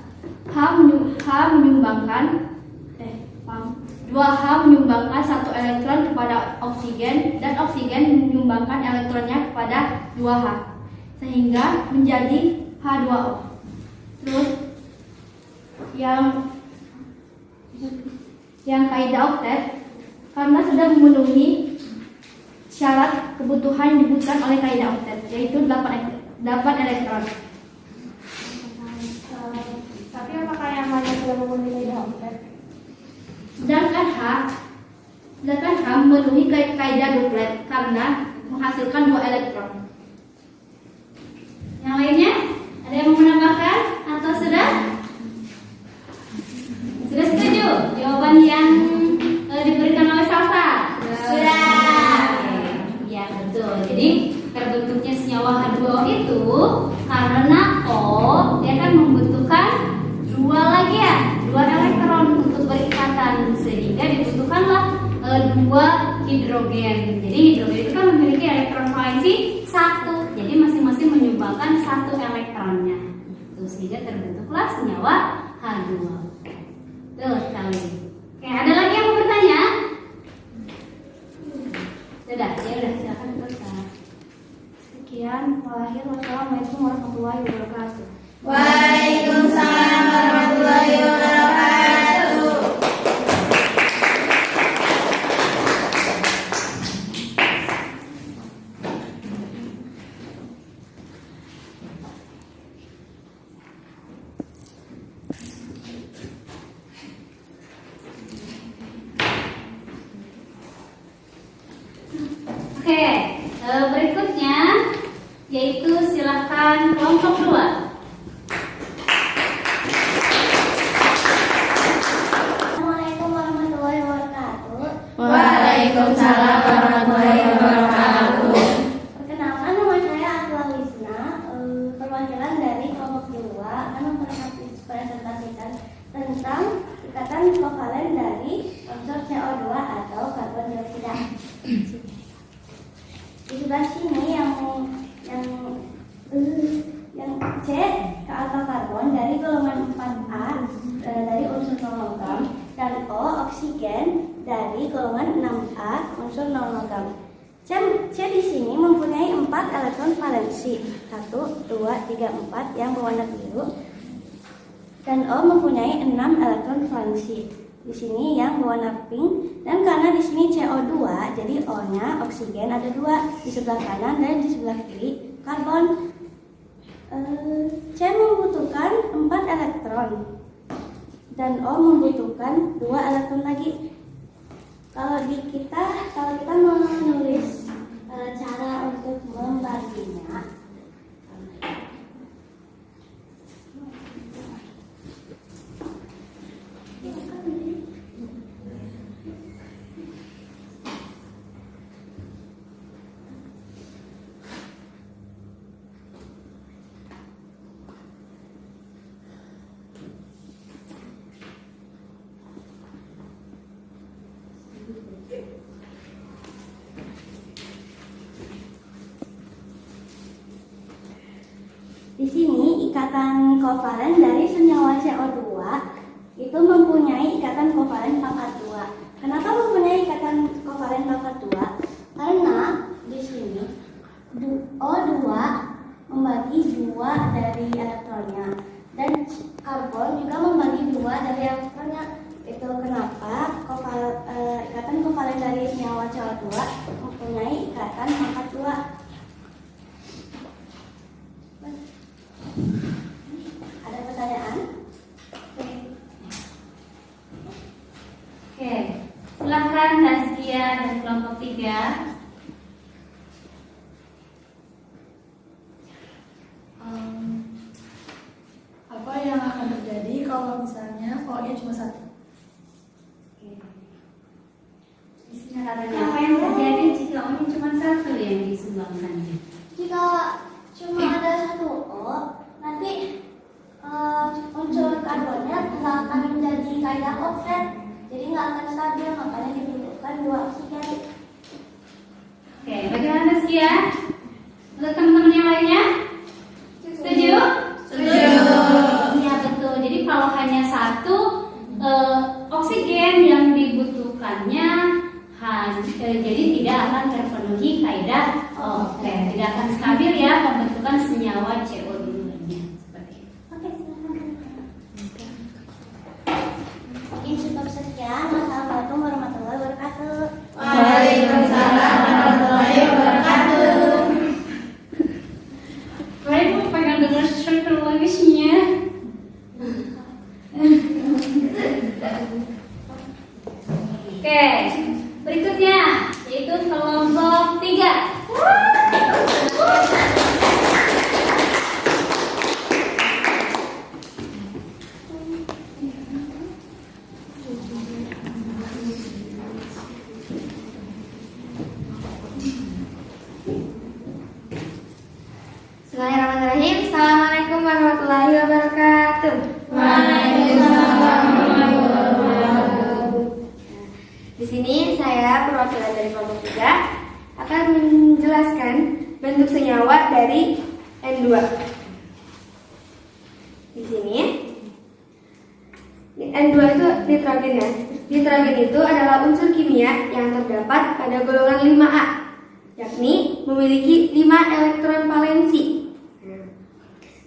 dua H menyumbangkan satu elektron kepada oksigen dan oksigen menyumbangkan elektronnya kepada 2H sehingga menjadi H2O. Terus yang kaidah oktet karena sudah memenuhi syarat kebutuhan yang dibutuhkan oleh kaidah oktet yaitu 8 elektron. Tapi apakah yang lainnya sudah memenuhi kaidah oktet? Sedangkan H memenuhi kaidah duplet karena menghasilkan 2 elektron. Yang lainnya? Ada yang mau menambahkan atau sudah? Sudah setuju? Jawaban yang diberikan oleh Salsa? Sudah. Ya betul. Jadi terbentuknya senyawa H2O itu karena O dia kan membutuhkan 2 lagi ya, 2 elektron untuk berikatan sehingga dibutuhkanlah 2 hidrogen. Jadi hidrogen itu kan memiliki elektron valensi 1. Jadi masing-masing menyumbangkan 1 elektronnya. Itu sehingga terbentuklah senyawa H2O. Betul sekali. Oke, ada lagi yang mau bertanya? Sudah, ya udah silakan teruskan. Sekian, wassalamualaikum warahmatullahi wabarakatuh. Waalaikumsalam warahmatullahi wabarakatuh. Oke, berikutnya yaitu silakan kelompok 2. Assalamualaikum warahmatullahi wabarakatuh. Waalaikumsalam warahmatullahi wabarakatuh. Perkenalkan, nama saya Akila Wisna, perwakilan dari kelompok 2 akan mempresentasikan tentang ikatan kovalen dari unsur CO2 atau karbon dioksida. Di sebelah sini yang C ke alfa karbon dari golongan 4A dari unsur 0 logam dan O oksigen dari golongan 6A unsur 0 logam. C di sini mempunyai 4 elektron valensi 1, 2, 3, 4 yang berwarna biru dan O mempunyai 6 elektron valensi di sini yang berwarna pink, dan karena di sini CO2 jadi O-nya oksigen ada 2 di sebelah kanan dan di sebelah kiri karbon. C membutuhkan 4 elektron dan O membutuhkan 2 elektron lagi. Kalau kita mau menulis cara untuk membaginya, di sini ikatan kovalen dari senyawa CO2 itu mempunyai ikatan kovalen pangkat 2. Kenapa mempunyai ikatan kovalen pangkat 2? Karena di sini O2 membagi 2 dari elektronnya dan karbon juga membagi 2 dari elektronnya. Itu kenapa ikatan kovalen dari senyawa CO2 mempunyai ikatan pangkat 2. Ada pertanyaan? Oke, silakan Taskia dan kelompok 3. Apa yang akan terjadi kalau misalnya O-nya cuma 1? Apa yang terjadi jika O-nya cuma 1 yang disumbangkannya? Jika cuma ada 1 O, nanti unsur karbonnya nggak akan menjadi kaidah oktet, jadi nggak akan stabil, makanya dibutuhkan 2 oksigen. Oke, bagaimana Skia? Untuk teman-teman yang lainnya? Setuju? Iya betul. Jadi kalau hanya satu oksigen yang dibutuhkannya jadi tidak akan terpenuhi kaidah tidak akan stabil ya pembentukan senyawa CO2-nya seperti itu. Oke, silakan. Mungkin cukup sekian. Wassalamualaikum warahmatullahi wabarakatuh. Waalaikumsalam warahmatullahi wabarakatuh. Baik, pengen dengar strukturologisnya. Oke, berikutnya yaitu kelompok 3. Bismillahirrahmanirrahim. Assalamualaikum warahmatullahi wabarakatuh. Waalaikumsalam warahmatullahi wabarakatuh. Di sini saya perwakilan dari kelompok 3 akan menjelaskan bentuk senyawa dari N2. Di sini N2 itu nitrogen ya. Nitrogen itu adalah unsur kimia yang terdapat pada golongan 5A, yakni memiliki 5 elektron valensi.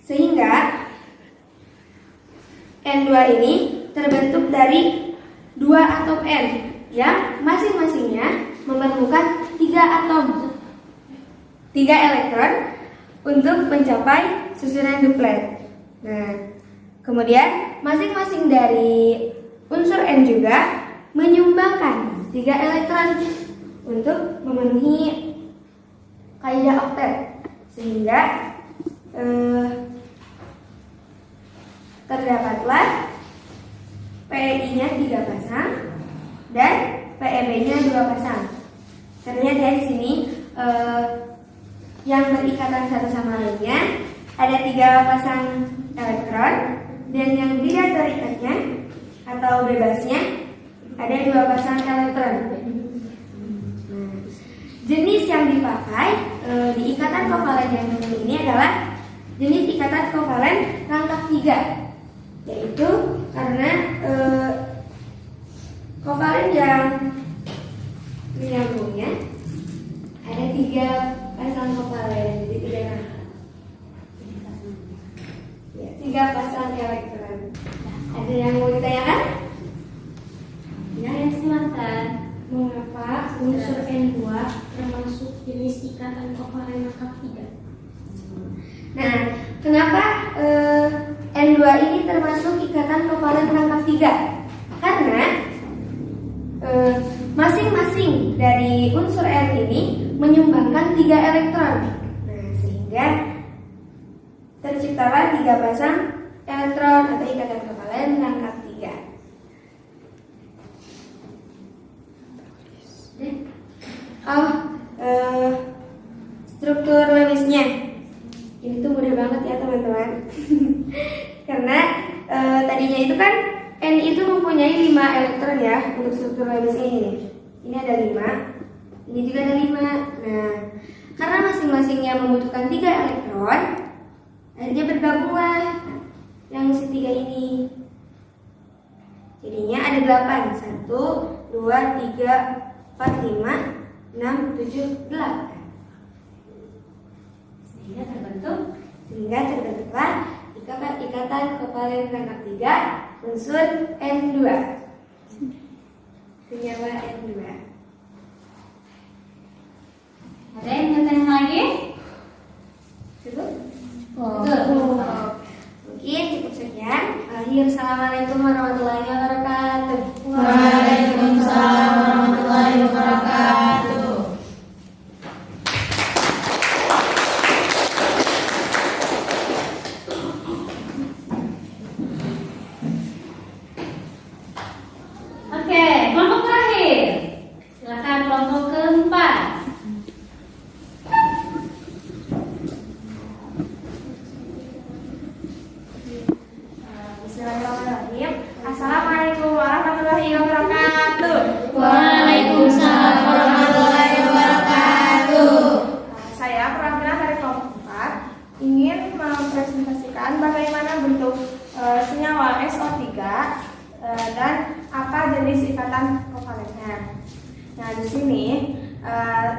Sehingga N2 ini terbentuk dari 2 atom N yang masing-masingnya memerlukan 3 atom, 3 elektron untuk mencapai susunan duplet. Nah, kemudian masing-masing dari unsur N juga menyumbangkan 3 elektron untuk memenuhi kaidah oktet, sehingga terdapatlah PEI-nya 3 pasang dan PEB-nya 2 pasang. Terlihat ya di sini yang berikatan satu sama lainnya ada 3 pasang elektron, dan yang tidak terikatnya atau bebasnya ada 2 pasang elektron. Jenis yang dipakai di ikatan kovalen yang ini adalah jenis ikatan kovalen rangkap 3, yaitu karena kovalen yang menyambungnya ada 3 pasang kovalen, jadi 3 rangkap, 3 pasang elektron. Ada yang mau ditanyakan? Ya, silakan. Mengapa unsur N2 termasuk jenis ikatan kovalen rangkap 3? Nah, kenapa N2 ini termasuk ikatan kovalen rangkap 3? Karena masing-masing dari unsur N ini menyumbangkan 3 elektron. Nah, sehingga terciptalah 3 pasang elektron atau ikatan kovalen rangkap 3. Struktur Lewisnya ini tuh mudah banget ya teman-teman. Karena tadinya itu kan N itu mempunyai 5 elektron ya untuk struktur Lewis ini. Ini ada 5, ini juga ada 5. Nah, karena masing-masingnya membutuhkan 3 elektron, akhirnya bergabunglah yang si 3 ini. Jadinya ada 8. 1, 2, 3, 4, 5, 6, 7, 8. Sehingga terbentuklah ikatan kovalen rangkap 3 unsur N2, senyawa N2. Ada yang mau tanya lagi? Cukup? Betul. Mungkin cukup sekian. Akhir, assalamualaikum warahmatullahi wabarakatuh. Waalaikumsalam warahmatullahi wabarakatuh. Oke, kelompok terakhir. Silakan kelompok keempat. Bismillahirrahmanirrahim. Assalamualaikum warahmatullahi wabarakatuh. Waalaikumsalam warahmatullahi wabarakatuh. dan apa jenis ikatan kovalennya. Nah, di sini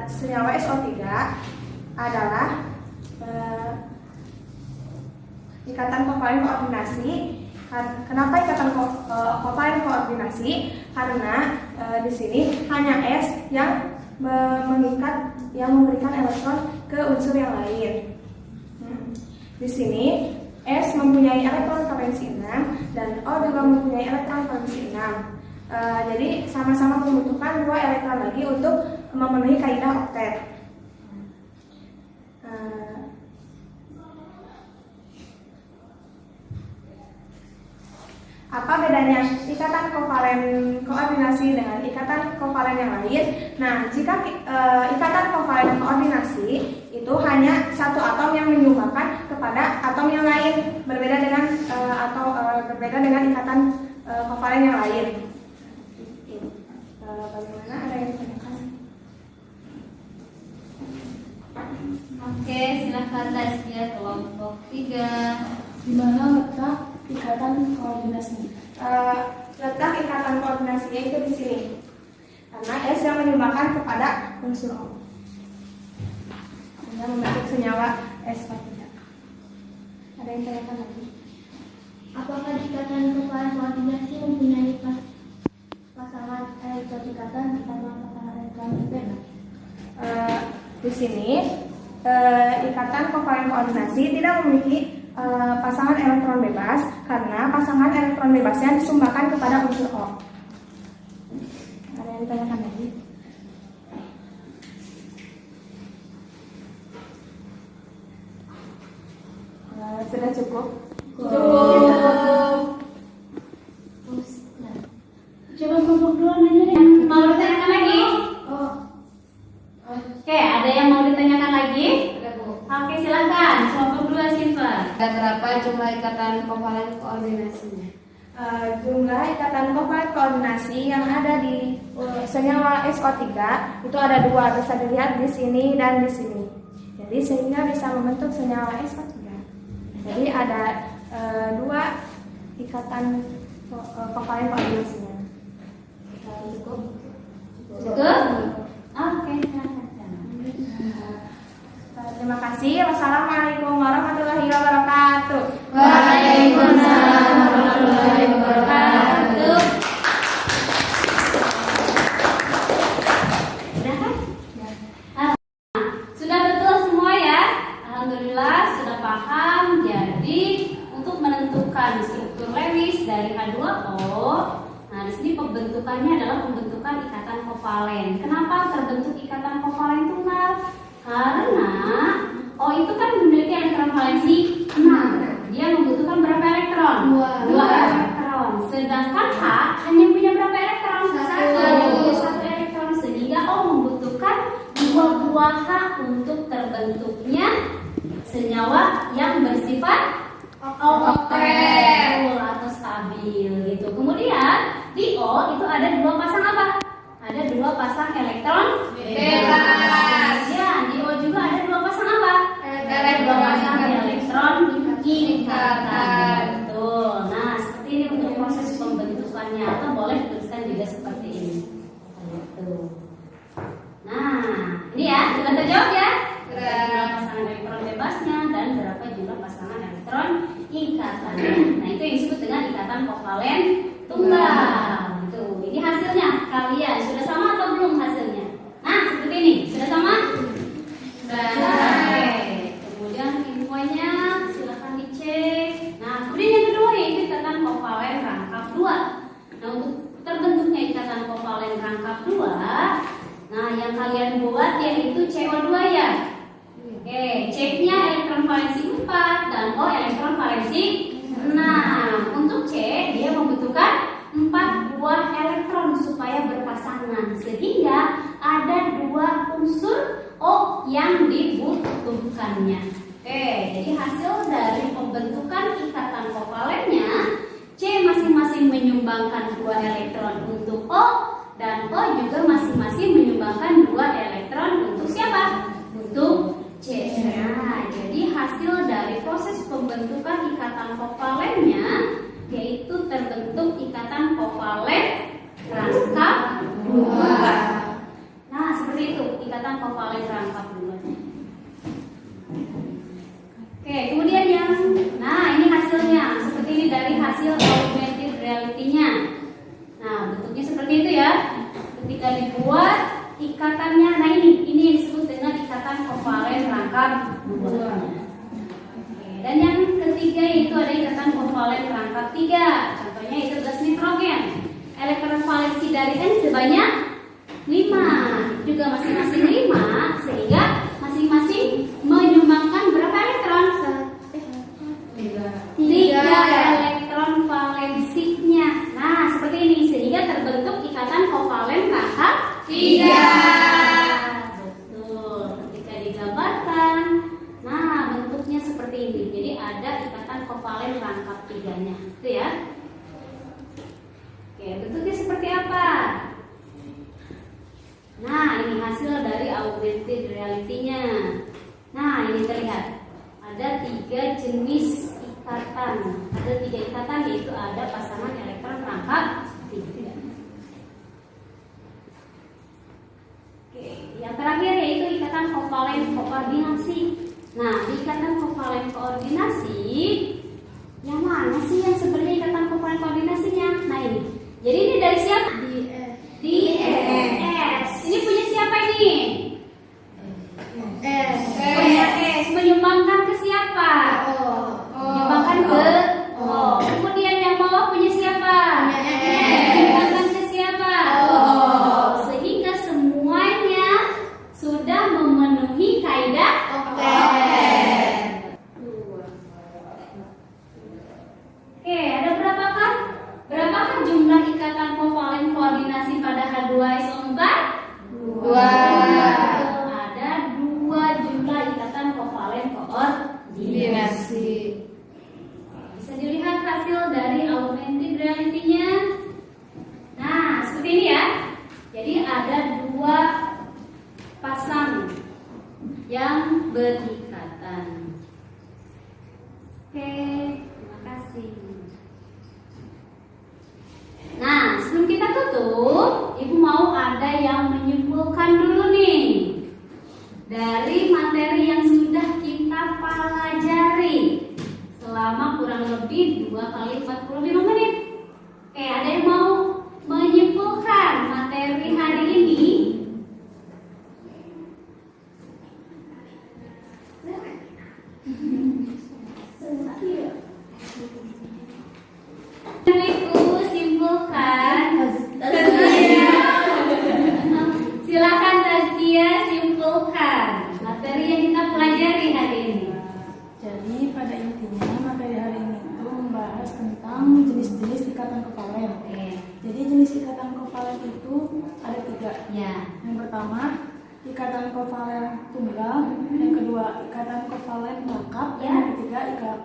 senyawa SO3 adalah ikatan kovalen koordinasi. Kenapa ikatan kovalen koordinasi? Karena di sini hanya S yang mengikat, yang memberikan elektron ke unsur yang lain. Di sini S mempunyai elektron valensi 6 dan O juga mempunyai elektron valensi 6. Jadi sama-sama membutuhkan 2 elektron lagi untuk memenuhi kaidah oktet. Apa bedanya ikatan kovalen koordinasi dengan ikatan kovalen yang lain? Nah, jika ikatan kovalen koordinasi itu hanya satu atom yang menyumbangkan kepada atom yang lain, berbeda dengan berbeda dengan ikatan kovalen yang lain. Bagaimana, ada yang ditanyakan? Oke, silakan tes ya kelompok 3. Di mana letak ikatan koordinasi? Letak ikatan koordinasinya itu di sini, karena S yang menyumbangkan kepada unsur O sehingga membentuk senyawa SO3. Ada yang tanyakan lagi? Apakah ikatan kovalen koordinasi mempunyai pasangan elektron ikatan bersama pasangan elektron bebas? Di sini ikatan kovalen koordinasi tidak memiliki pasangan elektron bebas karena pasangan elektron bebasnya disumbangkan kepada unsur O. Ada yang ditanyakan lagi? Sudah cukup? Coba kelompok 2 nanya deh. Mau ditanyakan lagi? Oke, ada yang mau ditanyakan lagi? Oke, silakan. Kelompok 2 Siva. Ada berapa jumlah ikatan kovalen koordinasinya? Jumlah ikatan kovalen koordinasi yang ada di senyawa SO3 itu ada 2, bisa dilihat di sini dan di sini. Jadi sehingga bisa membentuk senyawa SO3. Jadi ada 2 ikatan kovalen koordinasinya. Cukup? Cukup? Oke, silakan. Terima kasih. Wassalamualaikum warahmatullahi wabarakatuh. Waalaikumsalam warahmatullahi wabarakatuh. Sudah kan? Sudah betul semua ya? Alhamdulillah sudah paham. Jadi untuk menentukan struktur Lewis dari H2O, nah di sini pembentukannya adalah pembentukan ikatan kovalen. Kenapa terbentuk ikatan kovalen tunggal? Karena O itu kan memiliki elektron valensi 6. Dia membutuhkan berapa elektron? 2 elektron. Sedangkan H hanya punya berapa elektron? 1 elektron. Sehingga O membutuhkan 2 buah H untuk terbentuknya senyawa yang bersifat oktet atau stabil gitu. Kemudian di O itu ada 2 pasang apa? Ada 2 pasang elektron bebas. Ya, di O juga ada 2 pasang apa? Ada 2 pasang elektron ikatan. Betul. Nah, seperti ini untuk proses pembentukannya, atau boleh dituliskan juga seperti ini. Gitu. Nah, ini ya, sudah terjawab ya? Berapa pasangan elektron bebasnya dan berapa jumlah pasangan elektron ikatannya. Nah, itu yang disebut dengan ikatan kovalen tunggal. Tuh, ini hasilnya. Kalian sudah sama atau belum hasilnya? Nah, seperti ini. Sudah sama? Sudah. Oke. Kemudian infonya silakan dicek. Nah, kemudian yang kedua yaitu ikatan kovalen rangkap 2. Nah, untuk terbentuknya ikatan kovalen rangkap 2, nah yang kalian buat yaitu CO2 ya. Oke, C-nya elektron valensi 4 dan O elektron valensi 6. Untuk C dia membutuhkan 4 buah elektron supaya berpasangan, sehingga ada 2 unsur O yang dibutuhkannya. Oke, jadi hasil dari pembentukan ikatan kovalennya, C masing-masing menyumbangkan 2 elektron untuk O, dan O juga masing-masing menyumbangkan 2 elektron untuk siapa? Untuk C. Nah, jadi hasil dari proses pembentukan ikatan kovalennya yaitu terbentuk ikatan kovalen ketika dibuat ikatannya, nah ini yang disebut dengan ikatan kovalen rangkap 2. Dan yang ketiga itu ada ikatan kovalen rangkap 3. Contohnya itu gas nitrogen. Elektron valensi dari N sebanyak 5. Juga masing-masing 5, sehingga masing-masing menyumbangkan berapa elektron? 3 elektron valensinya. Nah, seperti ini, sehingga terbentuk ikatan kovalen rangkap 3. Betul. Ketika digambarkan, nah bentuknya seperti ini. Jadi ada ikatan kovalen rangkap 3-nya. Itu ya. Oke, bentuknya seperti apa? Nah, ini hasil dari augmented reality-nya. Nah, ini terlihat ada 3 jenis ikatan. Ada 3 ikatan, yaitu ada pasangan elektron rangkap 3. Oke, yang terakhir yaitu ikatan kovalen koordinasi. Nah, di ikatan kovalen koordinasi, yang mana sih yang sebenarnya ikatan kovalen koordinasinya? Nah ini. Jadi ini dari siapa? Di S. Ini punya siapa ini? S. Punya S. Menyumbangkan ke siapa? Menyumbangkan ke O. Kemudian yang bawah punya siapa? Menyumbangkan ke siapa? O. Sehingga semuanya sudah memenuhi kaidah oktet. Oke, ada berapakah jumlah ikatan kovalen koordinasi pada H2SO4? 2. Ada 2 jumlah ikatan kovalen koordinasi. Bisa dilihat hasil dari augmented reality-nya. Nah, seperti ini ya. Jadi ada 2 pasang yang berikatan. Oke, terima kasih. Nah, sebelum kita tutup, Ibu mau ada yang menyimpulkan dulu nih dari materi yang sudah kita pelajari selama kurang lebih 2 kali 45 menit. Oke, ada yang mau menyimpulkan materi hari ini? Ibu simpulkan. Silakan Tazkia simpulkan materi yang kita pelajari hari ini. Jadi pada intinya materi hari ini itu membahas tentang jenis-jenis ikatan kovalen. Jadi jenis ikatan kovalen itu ada 3. Ya. Yang pertama ikatan kovalen tunggal, yang kedua ikatan kovalen rangkap, dan yang ketiga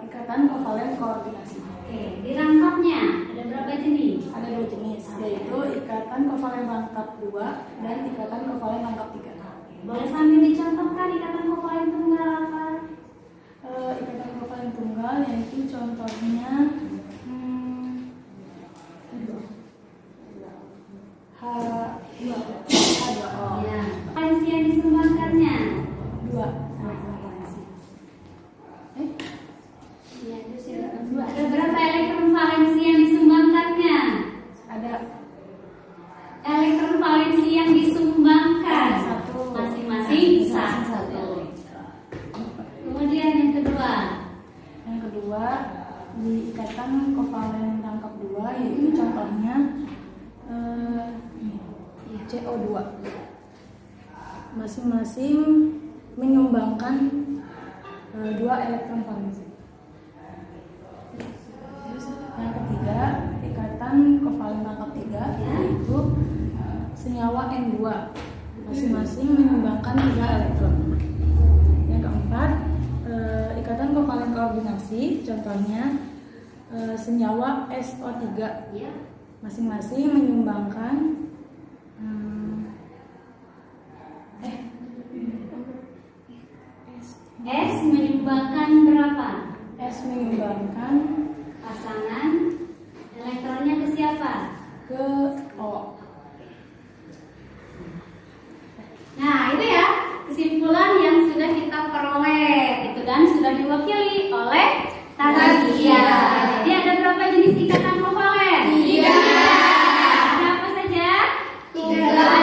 ikatan kovalen koordinasi. Oke, di rangkapnya ada berapa jenis? Ada 2 jenis, yaitu ikatan kovalen rangkap 2 dan ikatan kovalen rangkap 3. Boleh sambil dicontohkan ikatan kovalen tunggal apa? Ikatan kovalen tunggal yaitu contohnya H2O. Ya. Valensi yang disumbangkannya? 2 elektron valensi. Ya, terus yang kedua, ada berapa elektron valensi yang disumbangkannya? Ada Elektron valensi yang disumbangkan 1. masing-masing 1. Kemudian yang kedua, di ikatan kovalen rangkap 2 yaitu contohnya CO2. Masing-masing menyumbangkan 2 elektron valensi. Yang ketiga, ikatan kovalen rangkap 3 yaitu senyawa N2. Masing-masing menyumbangkan 3 elektron. Yang keempat, ikatan kovalen koordinasi, contohnya senyawa SO3. ya, Masing-masing menyumbangkan S menyumbangkan berapa? S menyumbangkan Pasangan elektronnya ke siapa? ke O. Nah, itu ya kesimpulan yang sudah kita peroleh. Itu dan sudah diwakili oleh Tazkia. Jadi ada berapa jenis ikatan kovalen? 3. Ada apa saja? 3.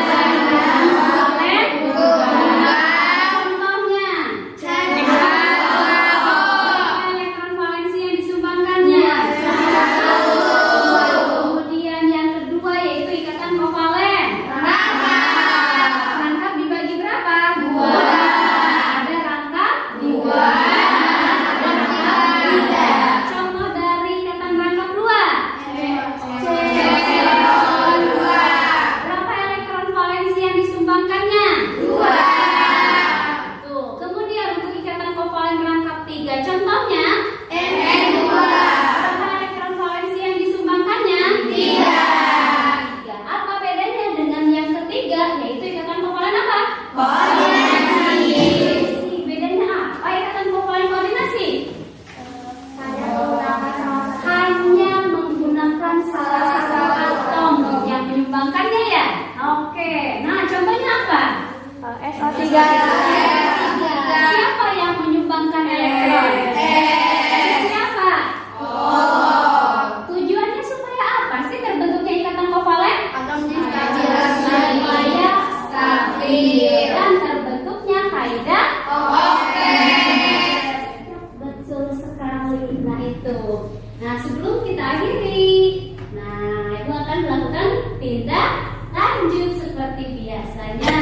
akan melakukan tindak lanjut seperti biasanya.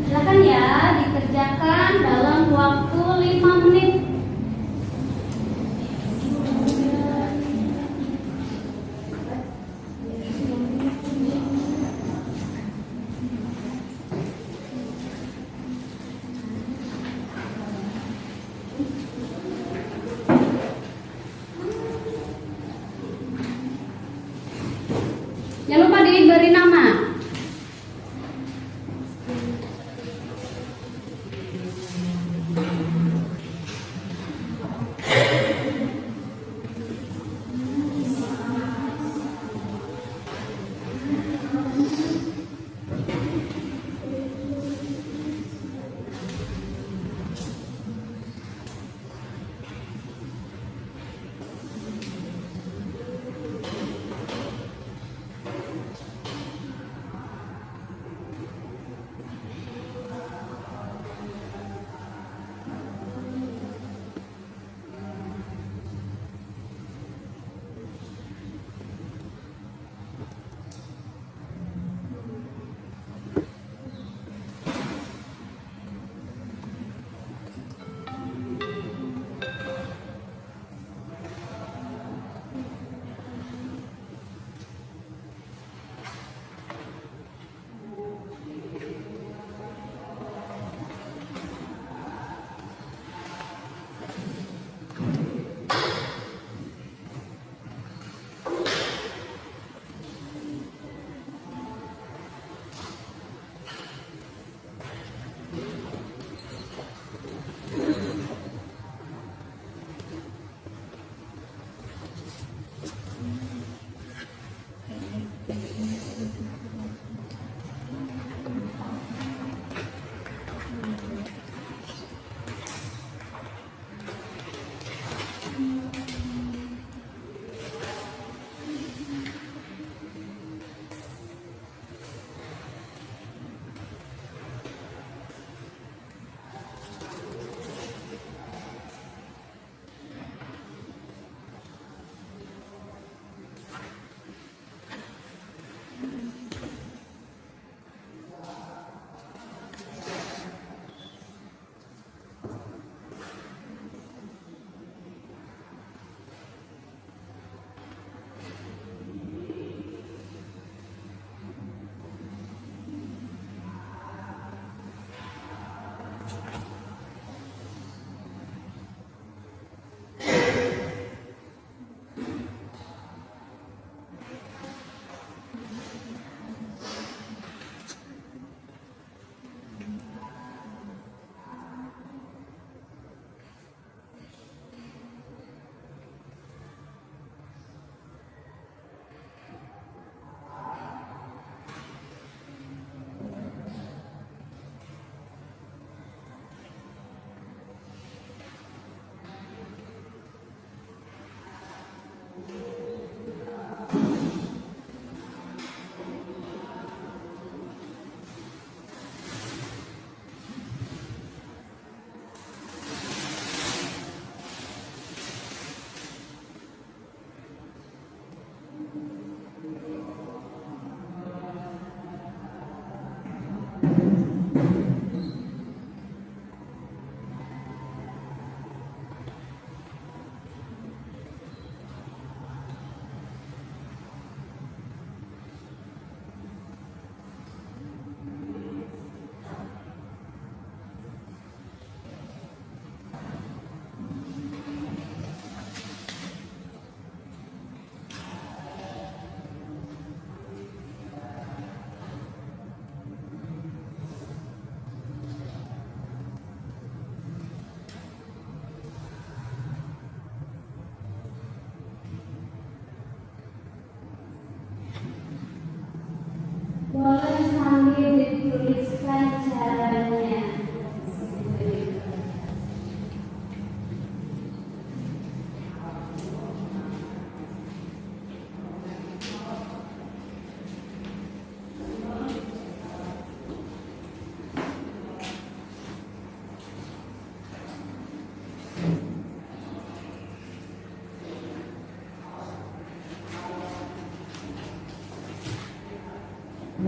Silakan ya dikerjakan dalam waktu 5 menit. Jangan lupa diberi nama.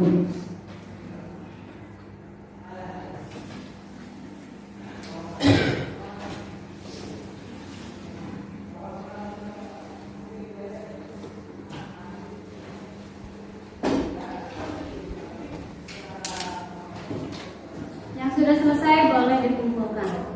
Yang sudah selesai boleh dikumpulkan.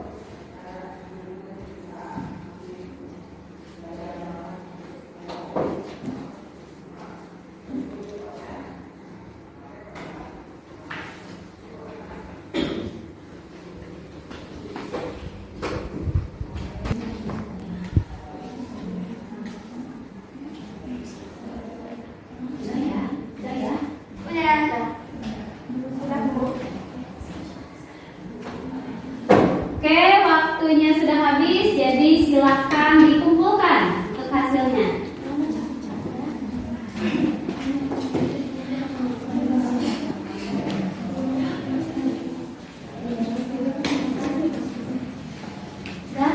Oke, waktunya sudah habis, jadi silakan dikumpulkan untuk hasilnya. Sudah?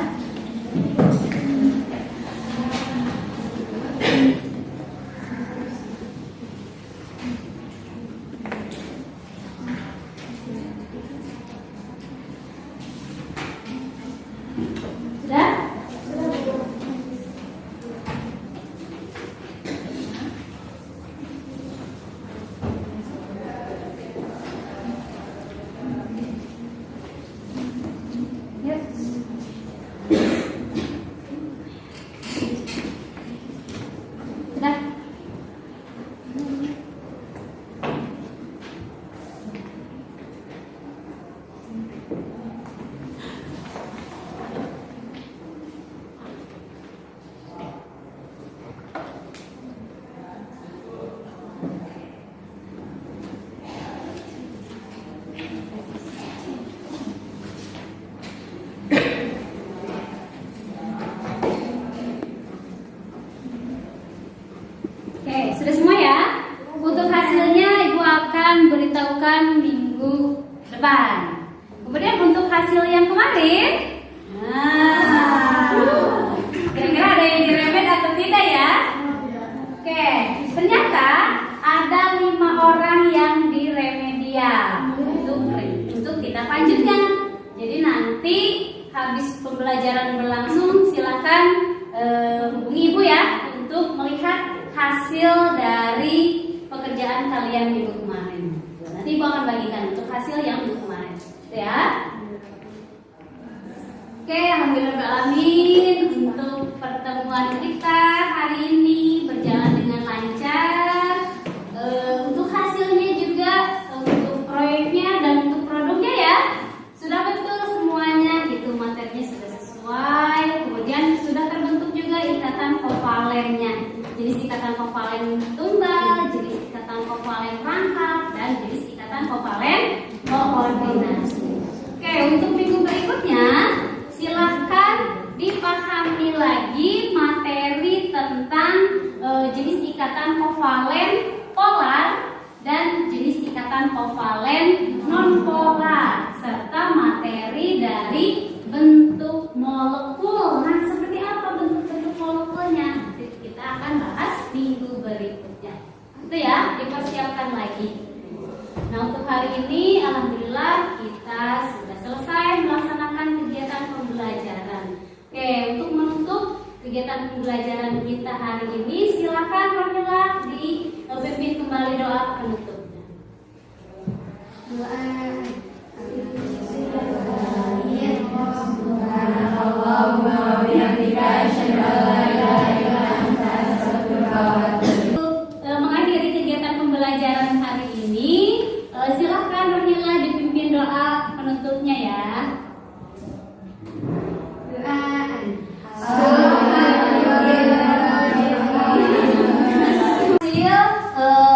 Sudah? Oke, sudah semua ya? Untuk hasilnya Ibu akan beritahukan minggu depan. Kemudian untuk hasil yang kemarin, kira-kira ada yang diremet atau tidak ya? Oke, ternyata ada 5 orang yang diremedial untuk kita lanjutkan. Jadi nanti habis pembelajaran berlangsung silakan hubungi Ibu ya untuk melihat hasil dari pekerjaan kalian minggu kemarin. Nanti Ibu akan bagikan untuk hasil yang minggu kemarin, ya. Oke, alhamdulillahirrahmanirrahim. Untuk pertemuan kita hari ini berjalan dengan lancar. Untuk hasilnya juga, untuk proyeknya dan untuk produknya ya, sudah betul semuanya. Gitu, materinya sudah sesuai. Kemudian sudah terbentuk juga ikatan kovalennya. Jenis ikatan kovalen tunggal, jenis ikatan kovalen rangkap, dan jenis ikatan kovalen koordinasi. Oke, untuk minggu berikutnya silahkan dipahami lagi materi tentang jenis ikatan kovalen polar dan jenis ikatan kovalen non polar serta materi dari bentuk molekul. Nah, seperti apa bentuk-bentuk molekulnya? Kita akan bahas minggu berikutnya. Itu ya, dipersiapkan lagi. Nah, untuk hari ini alhamdulillah kita sudah selesai melaksanakan kegiatan pembelajaran. Oke, untuk menutup kegiatan pembelajaran kita hari ini, silakan Rohila dipimpin kembali doa penutupnya. Doa. Mengakhiri kegiatan pembelajaran hari ini, silahkan Rohila dipimpin doa penutupnya ya. Doa. Hasil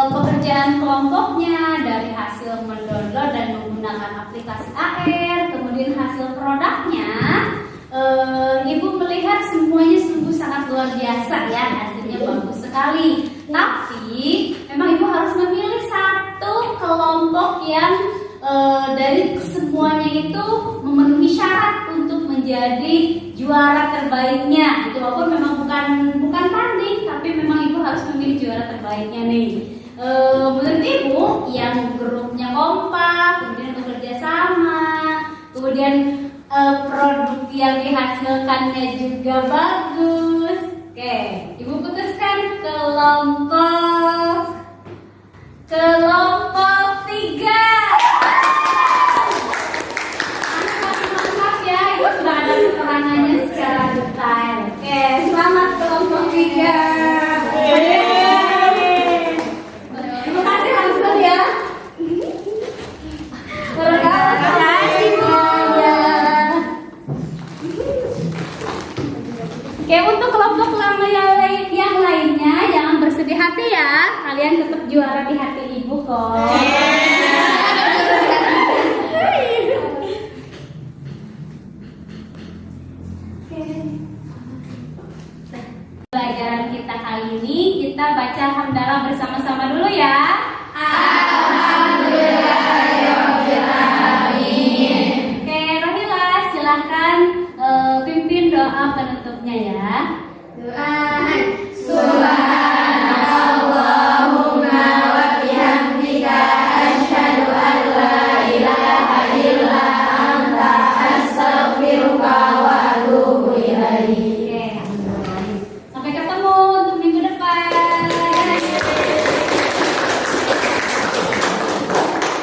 pekerjaan kelompoknya dari hasil mendownload dan menggunakan aplikasi AR, kemudian hasil produknya, Ibu melihat semuanya sungguh sangat luar biasa ya, hasilnya bagus sekali. Tapi memang Ibu harus memilih satu kelompok yang dari semuanya itu memenuhi syarat untuk menjadi juara terbaiknya. Itu walaupun memang bukan tanding, tapi memang Ibu harus memilih juara terbaiknya nih. Menurut Ibu yang grupnya kompak, kemudian bekerja sama, kemudian produk yang dihasilkannya juga bagus. Oke, Ibu putuskan kelompok 3. Maaf ya, Ibu sudah ada keterangannya secara detail. Oke, selamat kelompok 3. Terima kasih langsung ya. Terima kasih Bu. Oke, untuk kelompok yang lainnya jangan bersedih hati ya. Kalian tetap juara di hati Ibu kok. Pelajaran kita kali ini kita baca hamdalah bersama-sama dulu ya. Oke, Rohila silahkan pimpin doa penutupnya ya. Doa. Sampai ketemu untuk minggu depan.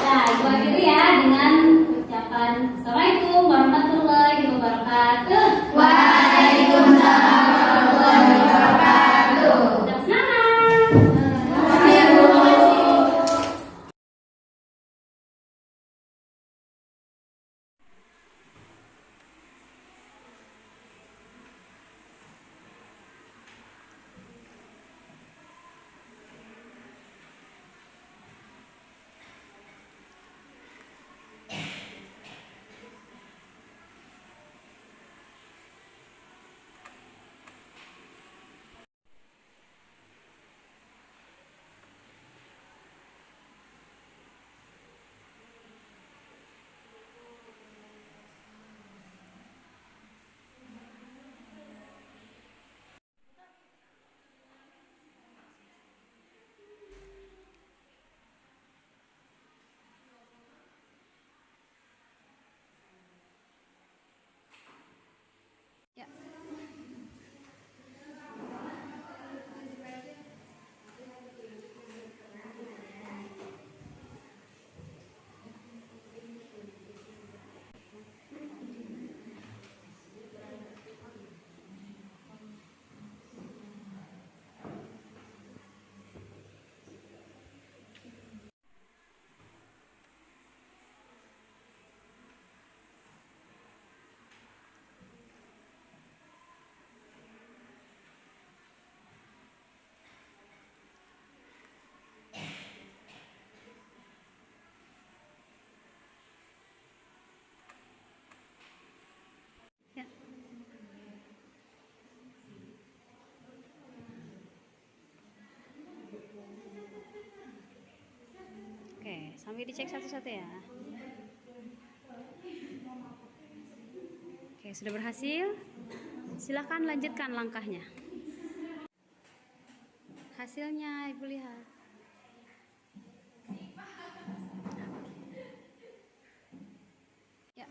Nah, Ibu akhiri ya dengan ucapan Assalamualaikum warahmatullahi wabarakatuh. Waalaikumsalam warahmatullahi wabarakatuh. Tetap semangat. Oke, sambil dicek satu-satu ya. Oke, sudah berhasil. Silakan lanjutkan langkahnya. Hasilnya Ibu lihat. Ya.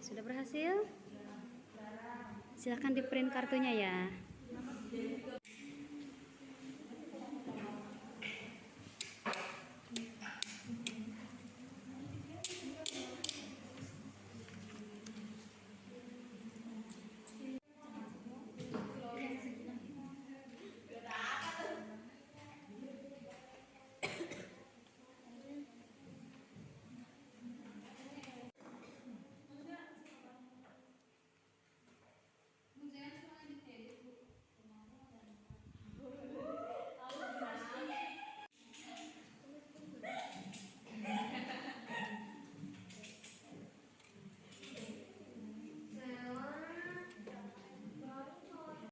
Sudah berhasil? Silakan di print kartunya ya.